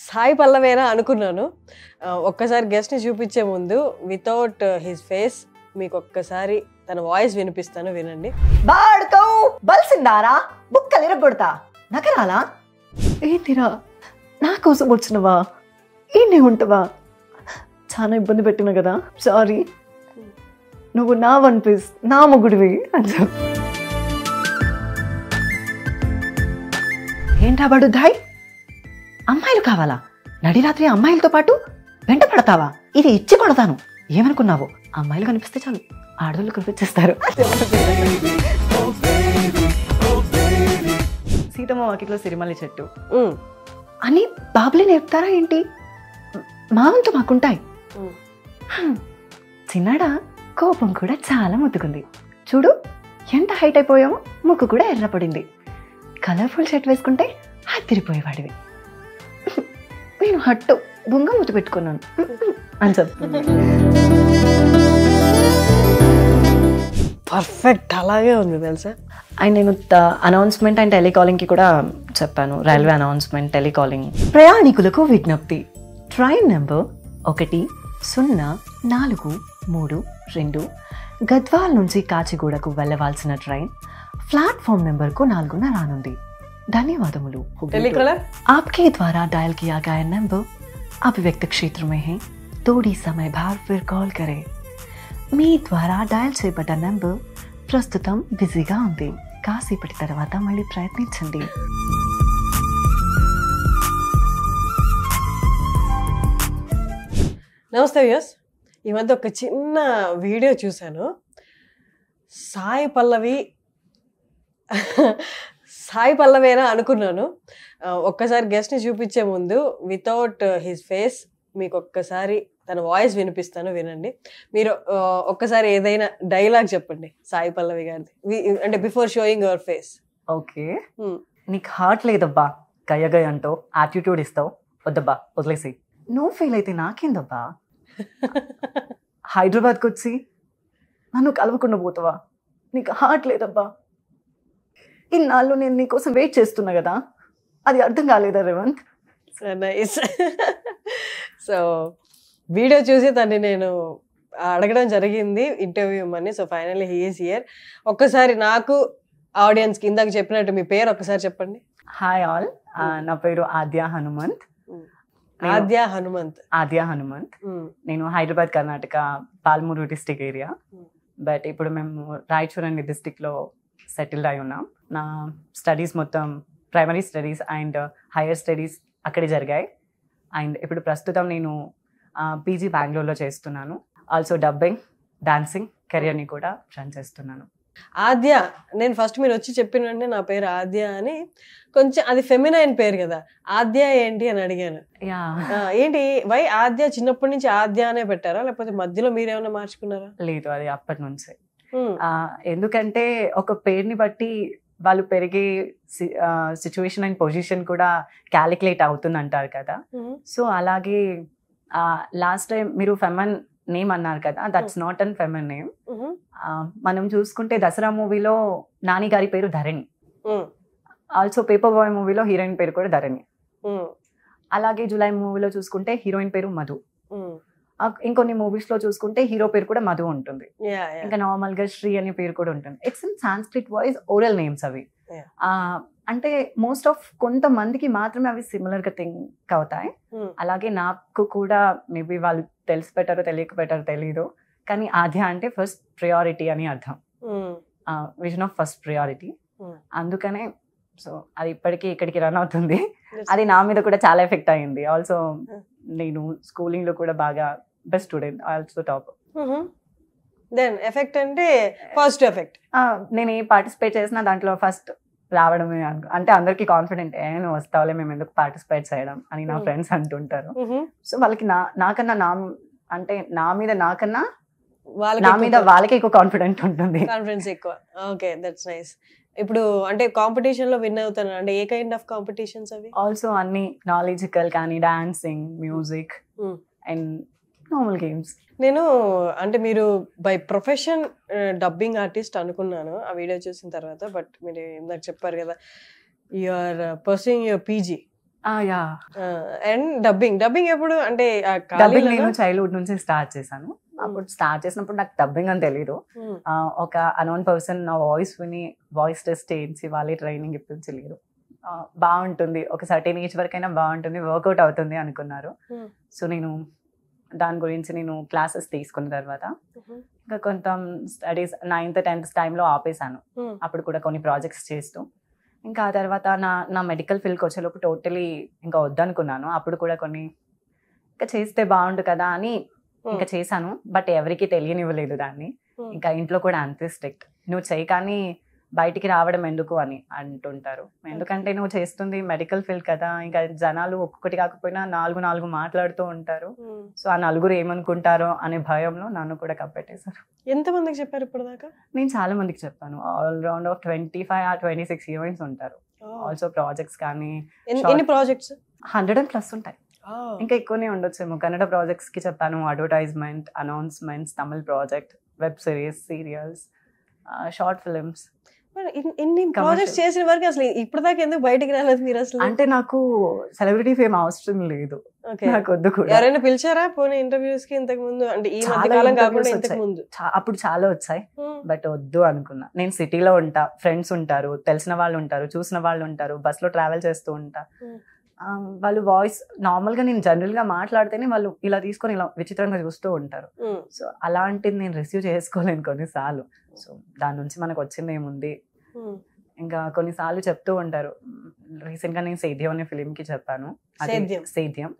సాయి పల్లవేనా అనుకున్నాను. ఒక్కసారి గెస్ట్ ని చూపించే ముందు వితౌట్ హిస్ ఫేస్ మీకు ఒక్కసారి తన వాయిస్ వినిపిస్తాను, వినండి. బాడుకో బల్సిందారా బుక్కలు ఇరగొడతా నగరాలా ఏంటిరా నా కోసం వచ్చినవా ఈయనే ఉంటావా? చాలా ఇబ్బంది పెట్టినా కదా, సారీ. నువ్వు నా వన్ పీస్ నా మొగుడివి అని చెప్పు. ఏంటా బడుద్దాయ్, అమ్మాయిలు కావాలా? నడిరాత్రి అమ్మాయిలతో పాటు వెంట పడతావా? ఇది ఇచ్చి కొడతాను. ఏమనుకున్నావు? అమ్మాయిలు కనిపిస్తే చాలు ఆడవాళ్ళు కనిపించేస్తారు. సీతమ్మ వాకిట్లో సిరిమల్లి చెట్టు అని బాబులే నేర్పుతారా ఏంటి? మావంతో మాకుంటాయి. చిన్నాడా కోపం కూడా చాలా ముద్దుకుంది. చూడు ఎంత హైట్ అయిపోయామో, ముక్కు కూడా ఎర్రపడింది. కలర్ఫుల్ షర్ట్ వేసుకుంటే హత్తిరిపోయేవాడివి. నేను హట్టు బొంగ ముద్దు పెట్టుకున్నాను అని చెప్తుంది. పర్ఫెక్ట్, అలాగే ఉంది తెలుసా. అండ్ నేను అనౌన్స్మెంట్ అండ్ టెలికాలింగ్కి కూడా చెప్పాను. Railway announcement, telecalling. ప్రయాణికులకు విజ్ఞప్తి, ట్రైన్ నెంబర్ 104332 గద్వాల్ నుంచి కాచిగూడకు వెళ్ళవలసిన ట్రైన్ ప్లాట్ఫామ్ నెంబర్కు 4న రానుంది. धन्यवादमुलु. आपके द्वारा डायल किया गया नंबर अभिव्यक्त क्षेत्र में है. थोड़ी समय बाद फिर कॉल करें. మీ ద్వారా డయల్ చేయబడ్డ నెంబర్ ప్రస్తుతం బిజీగా ఉంది. కాసేపటి తర్వాత మళ్ళీ ప్రయత్నించండి. నమస్తే వ్యూయర్స్. ఈ మధ్య ఒక చిన్న వీడియో చూశాను. సాయి పల్లవేనా అనుకున్నాను. ఒక్కసారి గెస్ట్ ని చూపించే ముందు వితౌట్ హిస్ ఫేస్ మీకు ఒక్కసారి తన వాయిస్ వినిపిస్తాను, వినండి. మీరు ఒక్కసారి ఏదైనా డైలాగ్ చెప్పండి సాయి పల్లవి గారిది, అంటే before showing your face. Okay. నీకు హార్ట్ లేదబ్బా, గయ్య గయ్య అంటావు, యాటిట్యూడ్ ఇస్తావు, వద్దబ్బా వదిలేసి. నువ్వు ఫెయిల్ అయితే నాకేందబ్బా? హైదరాబాద్కి వచ్చి నన్ను కలవకుండా పోతావా? నీకు హార్ట్ లేదబ్బా. ఇన్నాళ్ళు నేను నీకోసం వెయిట్ చేస్తున్నా కదా, అది అర్థం కాలేదా రేవంత్? నైస్. సో వీడియో చూసి తన్ని నేను అడగడం జరిగింది ఇంటర్వ్యూ ఇవ్వమని. So finally he is here. ఒక్కసారి నాకు ఆడియన్స్కి ఇందాక చెప్పినట్టు మీ పేరు ఒక్కసారి చెప్పండి. హాయ్ ఆల్, నా పేరు ఆద్య హనుమంత్. ఆద్య హనుమంత్. నేను Hyderabad, Karnataka, Palamuru district area. But ఇప్పుడు మేము రాయచూరంగి డిస్టిక్లో సెటిల్డ్ అయి ఉన్నాం. నా స్టడీస్ మొత్తం primary studies and higher studies అక్కడే జరిగాయి. అండ్ ఇప్పుడు ప్రస్తుతం నేను పీజీ బెంగళూరులో చేస్తున్నాను. ఆల్సో డబ్బింగ్, డాన్సింగ్ కెరియర్ని కూడా రన్ చేస్తున్నాను. ఆద్య, నేను ఫస్ట్ మీరు వచ్చి చెప్పిన వెంటనే నా పేరు ఆద్య అని, కొంచెం అది ఫెమినైన్ పేరు కదా, ఆద్య ఏంటి అని అడిగాను. ఏంటి వై ఆద్య? చిన్నప్పటి నుంచి ఆద్య అనే పెట్టారా, లేకపోతే మధ్యలో మీరేమైనా మార్చుకున్నారా? లేదు, అది అప్పటి నుంచే. ఎందుకంటే ఒక పేరుని బట్టి వాళ్ళు పెరిగే సిచ్యువేషన్ అండ్ పొజిషన్ కూడా క్యాలిక్యులేట్ అవుతుంది అంటారు కదా. సో అలాగే లాస్ట్ టైం మీరు ఫెమన్ నేమ్ అన్నారు కదా, దట్స్ నాట్ అన్ ఫెమన్ నేమ్. మనం చూసుకుంటే దసరా మూవీలో నాని గారి పేరు ధరణి. ఆల్సో పేపర్ బాయ్ మూవీలో హీరోయిన్ పేరు కూడా ధరణి. అలాగే జులై మూవీలో చూసుకుంటే హీరోయిన్ పేరు మధు. ఇంకొన్ని మూవీస్ లో చూసుకుంటే హీరో పేరు కూడా మధు ఉంటుంది. ఇంకా నార్మల్ గా శ్రీ అనే పేరు కూడా ఉంటుంది. It's in Sanskrit voice oral names అవి. అంటే మోస్ట్ ఆఫ్ కొంతమందికి మాత్రమే అవి సిమిలర్ గా థింక్ అవుతాయి. అలాగే నాకు కూడా మేబీ వాళ్ళు తెలిసి పెట్టారో తెలియక పెట్టారో తెలీదు, కానీ ఆద్య అంటే ఫస్ట్ ప్రియారిటీ అని అర్థం. Vision of first priority. అందుకనే సో అది ఇప్పటికీ ఇక్కడికి రన్ అవుతుంది. అది నా మీద కూడా చాలా ఎఫెక్ట్ అయింది. ఆల్సో నేను స్కూలింగ్ లో కూడా బాగా best student, also top. Then effect అంటే ఫస్ట్ ఎఫెక్ట్. నేను ఏ పార్టిసిపేట్ చేసినా దాంట్లో ఫస్ట్ రావడమే. అంటే అందరికి కాన్ఫిడెంట్, నువ్వు వస్తావులే, మేము ఎందుకు పార్టిసిపేట్ చేయడం అని నా ఫ్రెండ్స్ అంటుంటారు. సో వాళ్ళకి నాకన్నా అంటే నా మీద నాకన్నా నా మీద వాళ్ళకి ఎక్కువ కాన్ఫిడెంట్ ఉంటుంది. కాన్ఫిడెన్స్ ఎక్కువ. Okay, that's nice. ఇప్పుడు అంటే కాంపిటీషన్ లో విన్ అవుతాను అంటే ఏ కైండ్ ఆఫ్ కాంపిటీషన్స్ అవి? ఆల్సో అన్ని నాలెడ్జికల్ కానీ dancing, music and normal games. నేను అంటే మీరు బై ప్రొఫెషన్ డబ్బింగ్ ఆర్టిస్ట్ అనుకున్నాను ఆ వీడియో చూసిన తర్వాత. బట్ మీరు ఇందాక చెప్పారు కదా you are pursuing your PG yeah. And dubbing ఎప్పుడు అంటే డబ్బింగ్ నేను చైల్డ్హుడ్ నుంచి స్టార్ట్ చేశాను. అప్పుడు స్టార్ట్ చేసినప్పుడు నాకు డబ్బింగ్ అని తెలీదు. ఒక అనోన్ పర్సన్ నా వాయిస్ విని వాయిస్ టెస్ట్ చేయించి వాళ్ళే ట్రైనింగ్ ఇప్పించలేరు. బాగుంటుంది, ఒక సర్టెన్ ఏజ్ వరకైనా బాగుంటుంది, వర్కౌట్ అవుతుంది అనుకున్నారు. సో నేను దాని గురించి నేను క్లాసెస్ తీసుకున్న తర్వాత ఇంకా కొంత స్టడీస్ 9th 10th టైంలో ఆపేశాను. అప్పుడు కూడా కొన్ని ప్రాజెక్ట్స్ చేస్తూ ఇంకా ఆ తర్వాత నా మెడికల్ ఫీల్డ్కి వచ్చేలోపు టోటలీ ఇంకా వద్దనుకున్నాను. అప్పుడు కూడా కొన్ని ఇంకా చేస్తే బాగుండు కదా అని ఇంకా చేశాను. బట్ ఎవరికి తెలియనివ్వలేదు దాన్ని. ఇంకా ఇంట్లో కూడా అంతే స్ట్రిక్ట్, నువ్వు చేయి కానీ బయటికి రావడం ఎందుకు అని అంటుంటారు. ఎందుకంటే నువ్వు చేస్తుంది మెడికల్ ఫీల్డ్ కదా, ఇంకా జనాలు ఒక్కొక్కటి కాకపోయినా 4 మాట్లాడుతూ ఉంటారు. సో ఆ నలుగురు ఏమనుకుంటారో అనే భయంలో నన్ను కూడా కప్పెట్టేశారు. ఎంతమందికి చెప్పారు ఇప్పటిదాకా? నేను చాలా మందికి చెప్పాను. All round of 25 or 26 events ఉంటారు. ఆల్సో ప్రాజెక్ట్స్ కానీ ఎన్ని ప్రాజెక్ట్స్? 100+ ఉంటాయి. ఇంకా ఎక్కువనే ఉండొచ్చేమో. కన్నడ ప్రాజెక్ట్స్ కి చెప్పాను, advertisement, announcements, Tamil project, web series, serials, short films. ఇన్ని ప్రాజెక్ట్స్ చేసిన వరకు అసలు ఇప్పటిదాకా ఎందుకు బయటికి రాలేదు మీరు అసలు? అంటే నాకు సెలబ్రిటీ ఫేమ్ అవసరం లేదు, నాకు వద్దు కూడా. ఎవరైనా పిలిచారా పోనీ ఇంటర్వ్యూస్ కి ఇంతకు ముందు? అంటే ఈ మధ్య కాలం కాకుండా ఇంతకు ముందు? అప్పుడు చాలా వచ్చాయి, బట్ వద్దు అనుకున్నా. నేను సిటీలో ఉంటా, ఫ్రెండ్స్ ఉంటారు, తెలిసిన వాళ్ళు ఉంటారు, చూసిన వాళ్ళు ఉంటారు, బస్ లో ట్రావెల్ చేస్తూ ఉంటా. వాళ్ళు వాయిస్ నార్మల్ గా నేను జనరల్ గా మాట్లాడితేనే వాళ్ళు ఇలా తీసుకొని ఇలా విచిత్రంగా చూస్తూ ఉంటారు. సో అలాంటిది నేను రిసీవ్ చేసుకోలేను కొన్నిసార్లు. సో దాని నుంచి మనకు వచ్చింది ఏముంది. ఇంకా కొన్నిసార్లు చెప్తూ ఉంటారు. రీసెంట్ గా నేను సేద్యం అనే ఫిలిం కి చెప్పాను. సేద్యం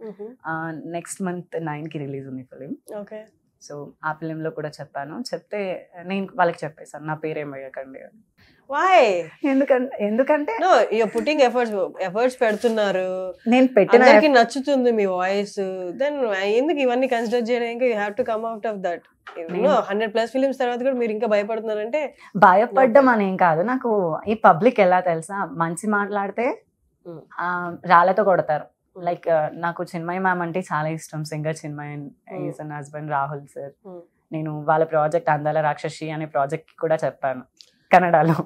నెక్స్ట్ మంత్ 9th రిలీజ్ ఉంది ఫిలిం. సో ఆ ఫిలిం లో కూడా చెప్పాను. చెప్తే నేను వాళ్ళకి చెప్పేసాను నా పేరేం వేయకండి అని. ఎందుకంటే పుట్టింగ్ ఎఫర్ట్స్ పెడుతున్నారు, నేను పెట్టిన నచ్చుతుంది మీ వాయిస్, దెన్ ఎందుకు ఇవన్నీ కన్సిడర్ చేయడానికి you have to come out of that. 100+ films తర్వాత కూడా మీరు ఇంకా భయపడుతున్నారంటే? భయపడ్డం అనేం కాదు, నాకు ఈ పబ్లిక్ ఎలా తెలుసా, మంచి మాట్లాడితే రాళ్ళతో కొడతారు. లైక్ నాకు చిన్మయి మ్యామ్ అంటే చాలా ఇష్టం, singer Chinmayi, is an husband Rahul sir. నేను వాళ్ళ ప్రాజెక్ట్ అందాల రాక్షసి అనే ప్రాజెక్ట్ కూడా చెప్పాను కన్నడలో.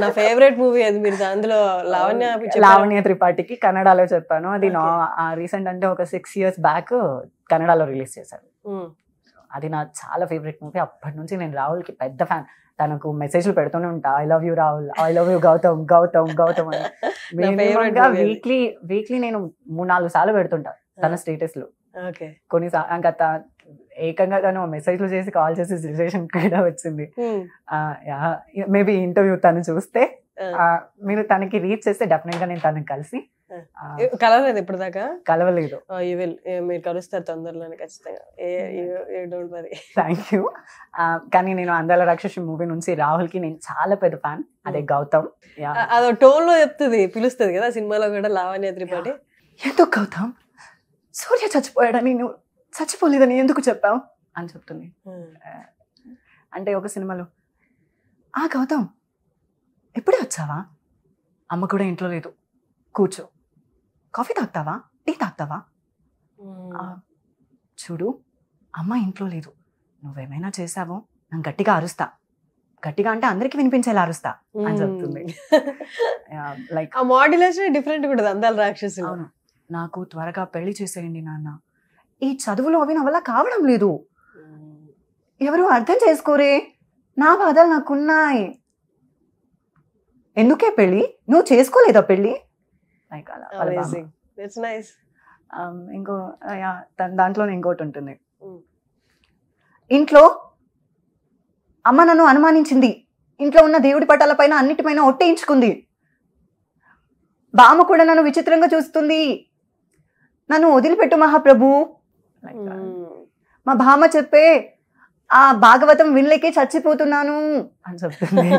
నా ఫేవరెట్ మూవీ అది. మీరు అందులో లావణ్య త్రిపాఠికి కన్నడలో చెప్పాను. అది రీసెంట్ అంటే ఒక 6 years బ్యాక్ కన్నడలో రిలీజ్ చేశారు. అది నా చాలా ఫేవరెట్ మూవీ. అప్పటి నుంచి నేను రాహుల్ కి పెద్ద ఫ్యాన్. తనకు మెసేజ్లు పెడుతూనే ఉంటా, I love you Rahul, I love you Gautam Gautam Gautam అని. వీక్లీ నేను 3-4 సార్లు పెడుతుంటా తన స్టేటస్ లో. కొన్నిసార్లు ఇంకా ఏకంగా తను మెసేజ్లు చేసి కాల్ చేసి రిలేషన్ కూడా వచ్చింది. మేబీ ఇంటర్వ్యూ తను చూస్తే మీరు తనకి రీచ్ చేస్తే డెఫినెట్ గా నేను తనకి కలిసి. కలవలేదు ఇప్పుడు దాకా? కలవలేదు. మీరు కలుస్తారు తొందరలోనే ఖచ్చితంగా. Thank you. కానీ నేను అందాల రాక్షసి మూవీ నుంచి రాహుల్ కి నేను చాలా పెద్ద ఫ్యాన్. అదే గౌతమ్. అదో టోన్ లో చెప్తుంది, పిలుస్తుంది కదా సినిమాలో కూడా లావణ్య త్రిపాఠి. ఎందుకు గౌతమ్ సూర్య చచ్చిపోయాడని, నువ్వు చచ్చిపోలేదని ఎందుకు చెప్పావు అని చెప్తుంది. అంటే ఒక సినిమాలో గౌతమ్ ఎప్పుడే వచ్చావా, అమ్మ కూడా ఇంట్లో లేదు, కూర్చో, కాఫీ తాగుతావా, టీ తాగుతావా, చూడు అమ్మ ఇంట్లో లేదు, నువ్వేమైనా చేసావో నేను గట్టిగా అరుస్తా, గట్టిగా అంటే అందరికి వినిపించేలా అరుస్తా అని చెప్తుంది. లైక్ ఆ మాడ్యులేషన్ డిఫరెంట్ కూడా అందాల రాక్షసి. అవును, నాకు త్వరగా పెళ్లి చేసేయండి నాన్న, ఈ చదువులో అవి నా వల్ల కావడం లేదు, ఎవరు అర్థం చేసుకోరే, నా బాధలు నాకున్నాయి, ఎందుకే పెళ్ళి, నువ్వు చేసుకోలేదా పెళ్ళి. ఇంకో దాంట్లో ఇంకోటి ఉంటుంది, ఇంట్లో అమ్మ నన్ను అనుమానించింది, ఇంట్లో ఉన్న దేవుడి పటాల పైన అన్నిటిపైన ఒట్టేయించుకుంది, బామ్మ కూడా నన్ను విచిత్రంగా చూస్తుంది, నన్ను వదిలిపెట్టు మహాప్రభు. మా బామ్మ చెప్పే ఆ భాగవతం వినలేకే చచ్చిపోతున్నాను అని చెప్తుంది.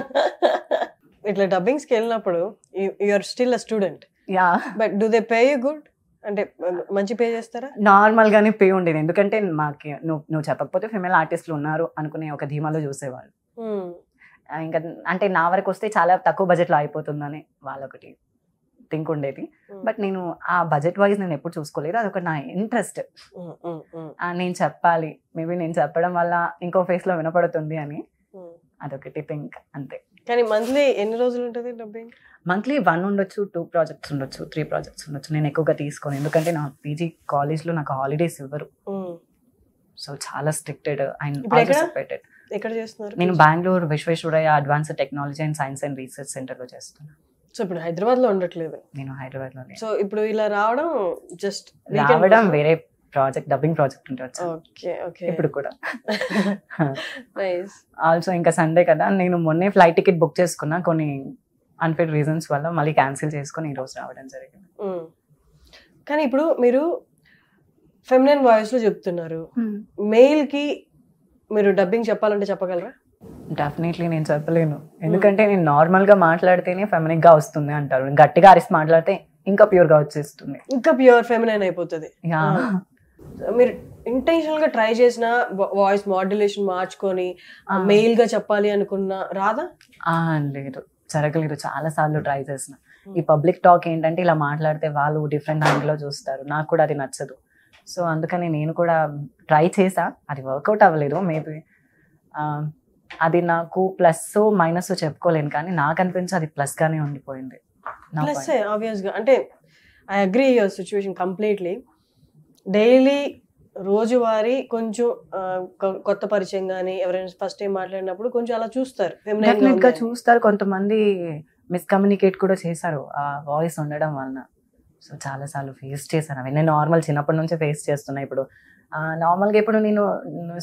ఇట్లా డబ్బింగ్స్కి వెళ్ళినప్పుడు you are still a student. Yeah, but do they pay you good? అంటే మంచి పే చేస్తారా? నార్మల్ గానే పే ఉండేది, ఎందుకంటే మాకు నువ్వు చెప్పకపోతే ఫిమేల్ ఆర్టిస్టులు ఉన్నారు అనుకునే ఒక ధీమాలో చూసేవాళ్ళు. ఇంకా అంటే నా వరకు వస్తే చాలా తక్కువ బడ్జెట్లో అయిపోతుందని వాళ్ళొకటి థింక్ ఉండేది. బట్ నేను ఆ బడ్జెట్ వైజ్ నేను ఎప్పుడు చూసుకోలేదు, అదొక నా ఇంట్రెస్ట్. నేను చెప్పాలి, మేబీ నేను చెప్పడం వల్ల ఇంకో ఫేస్ లో వినపడుతుంది అని అదొకటి థింక్ అంతే. కానీ మంత్లీ ఎన్ని రోజులు ఉంటుంది డబ్బింగ్? మంత్లీ 1 ఉండొచ్చు, 2 ప్రాజెక్ట్స్ ఉండొచ్చు, 3 ప్రాజెక్ట్స్ ఉండొచ్చు. నేను ఎక్కువగా తీసుకోను, ఎందుకంటే నా పీజీ కాలేజ్లో నాకు హాలిడేస్ ఇవ్వరు. సో చాలా స్ట్రిక్టెడ్ అండ్ సెపరేటెడ్. ఎక్కడ చేస్తున్నారు? నేను Bengaluru Visvesvaraya advanced technology and science and research సెంటర్లో చేస్తున్నాను. సో ఇప్పుడు హైదరాబాద్ లో ఉండట్లేదు? నేను హైదరాబాద్ లో. సో ఇప్పుడు ఇలా రావడం జస్ట్ రావడం వేరే ప్రాజెక్ట్, డబ్బింగ్ ప్రాజెక్ట్ ఉంటుంది. Okay okay. ఇప్పుడు కూడా నైస్. ఆల్సో ఇంకా సండే కదా, నేను మొన్నే ఫ్లైట్ టికెట్ బుక్ చేసుకున్నా, కొన్ని అన్ఫిట్ రీజన్స్ వల్ల మళ్ళీ క్యాన్సిల్ చేసుకొని ఈ రోజు రావడం జరిగింది. కానీ ఇప్పుడు మీరు ఫెమినైన్ వాయిస్ లో చెప్తున్నారు, మెయిల్ కి మీరు డబ్బింగ్ చెప్పాలంటే చెప్పగలరా? డెఫినెట్లీ నేను చెప్పలేను, ఎందుకంటే నేను నార్మల్ గా మాట్లాడితేనే ఫెమినిక్ గా వస్తుంది అంటారు, గట్టిగా అరిసి మాట్లాడితే ఇంకా ప్యూర్ గా వచ్చేస్తుంది, ఇంకా ప్యూర్ ఫెమినైన్ అయిపోతుంది. మీరు ఇంటెన్షనల్ గా ట్రై చేసిన వాయిస్ మాడ్యులేషన్ మార్చుకొని మెయిల్ గా చెప్పాలి అనుకున్నా రాదా? లేదు, జరగలేదు. చాలా సార్లు ట్రై చేసిన. ఈ పబ్లిక్ టాక్ ఏంటంటే ఇలా మాట్లాడితే వాళ్ళు డిఫరెంట్ యాంగిల్ లో చూస్తారు, నాకు కూడా అది నచ్చదు. సో అందుకని నేను కూడా ట్రై చేసా, అది వర్కౌట్ అవ్వలేదు. మేబీ అది నాకు ప్లస్ మైనస్ చెప్పుకోలేను, కానీ నాకు అనిపించి అది ప్లస్ గానే ఉండిపోయింది. ప్లస్ ఆబ్వియస్ గా, అంటే I agree your situation completely. Daily రోజువారీ కొంచెం కొత్త పరిచయం కానీ ఎవరైనా ఫస్ట్ టైం మాట్లాడినప్పుడు కొంచెం అలా చూస్తారు, డెఫినెట్ గా చూస్తారు. కొంతమంది మిస్కమ్యూనికేట్ కూడా చేశారు ఆ వాయిస్ ఉండడం వలన. సో చాలా సార్లు ఫేస్ చేశాను అవి. నేను నార్మల్ చిన్నప్పటి నుంచే ఫేస్ చేస్తున్నా. ఇప్పుడు నార్మల్గా ఇప్పుడు నేను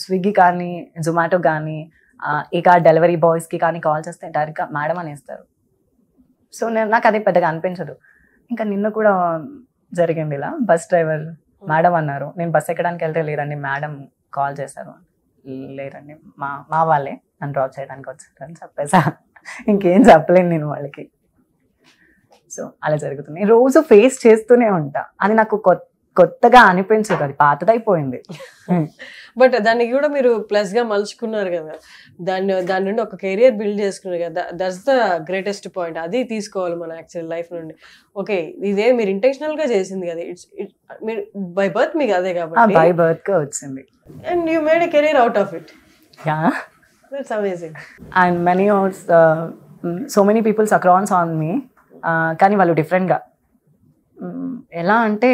స్విగ్గీ కానీ జొమాటో కానీ ఇక డెలివరీ బాయ్స్కి కానీ కాల్ చేస్తే డైరెక్ట్గా మేడం అనేస్తారు. సో నాకు అది పెద్దగా అనిపించదు. ఇంకా నిన్న కూడా జరిగింది ఇలా, బస్ డ్రైవర్ మేడం అన్నారు. నేను బస్ ఎక్కడానికి వెళ్తే లేదండి మేడం కాల్ చేశారు. లేదండి మా వాళ్ళే నన్ను డ్రాప్ చేయడానికి వచ్చారు అని చెప్పేసా. ఇంకేం చెప్పలేను నేను వాళ్ళకి. సో అలా జరుగుతుంది, రోజు ఫేస్ చేస్తూనే ఉంటా. అది నాకు కొత్తగా అనిపించదు, అది పాతదైపోయింది. బట్ దాన్ని కూడా మీరు ప్లస్ గా మలుచుకున్నారు కదా, దాని నుండి ఒక కెరియర్ బిల్డ్ చేసుకున్నారు కదా, దట్స్ ద గ్రేటెస్ట్ పాయింట్. అది తీసుకోవాలి మన యాక్చువల్ లైఫ్ నుండి. ఓకే, ఇదే మీరు ఇంటెన్షనల్ గా చేసింది కదా, మీరు బై బర్త్ మీకు అదే కాబట్టి బై బర్త్ గా వచ్చింది. And you made a career out of it. Yeah, that's amazing. And many of so many peoples across on me, కానీ వాళ్ళు డిఫరెంట్గా. ఎలా అంటే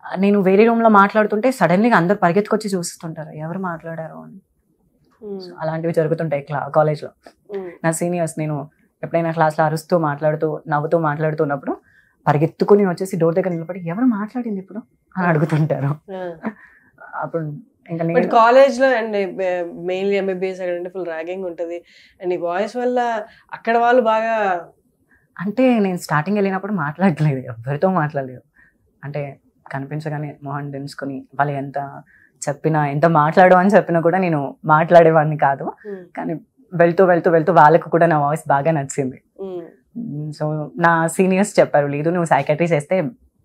నేను వేరే రూమ్లో మాట్లాడుతుంటే సడన్లీగా అందరు పరిగెత్తుకొచ్చి చూస్తుంటారు ఎవరు మాట్లాడారు అని. అలాంటివి జరుగుతుంటాయి కాలేజ్లో. నా సీనియర్స్ నేను ఎప్పుడైనా క్లాస్లో అరుస్తూ మాట్లాడుతూ నవ్వుతూ మాట్లాడుతున్నప్పుడు పరిగెత్తుకుని వచ్చేసి డోర్ దగ్గర నిలబడి ఎవరు మాట్లాడింది ఇప్పుడు అని అడుగుతుంటారు. అప్పుడు ఇంకా నేను కాలేజ్లో అండ్ మెయిన్లీ ఎంబీబీఎస్ అక్కడ ఫుల్ ర్యాగింగ్ ఉంటుంది. అండ్ ఈ వాయిస్ వల్ల అక్కడ వాళ్ళు బాగా, అంటే నేను స్టార్టింగ్ వెళ్ళినప్పుడు మాట్లాడలేదు, ఎవరితో మాట్లాడలేదు. అంటే కనిపించగానే మొహం దించుకొని వాళ్ళు ఎంత చెప్పినా ఎంత మాట్లాడు అని చెప్పినా కూడా నేను మాట్లాడేవాడిని కాదు. కానీ వెళ్తూ వెళ్తూ వెళ్తూ వాళ్ళకు కూడా నా వాయిస్ బాగా నచ్చింది. సో నా సీనియర్స్ చెప్పారు, లేదు నువ్వు సైకాట్రీ చేస్తే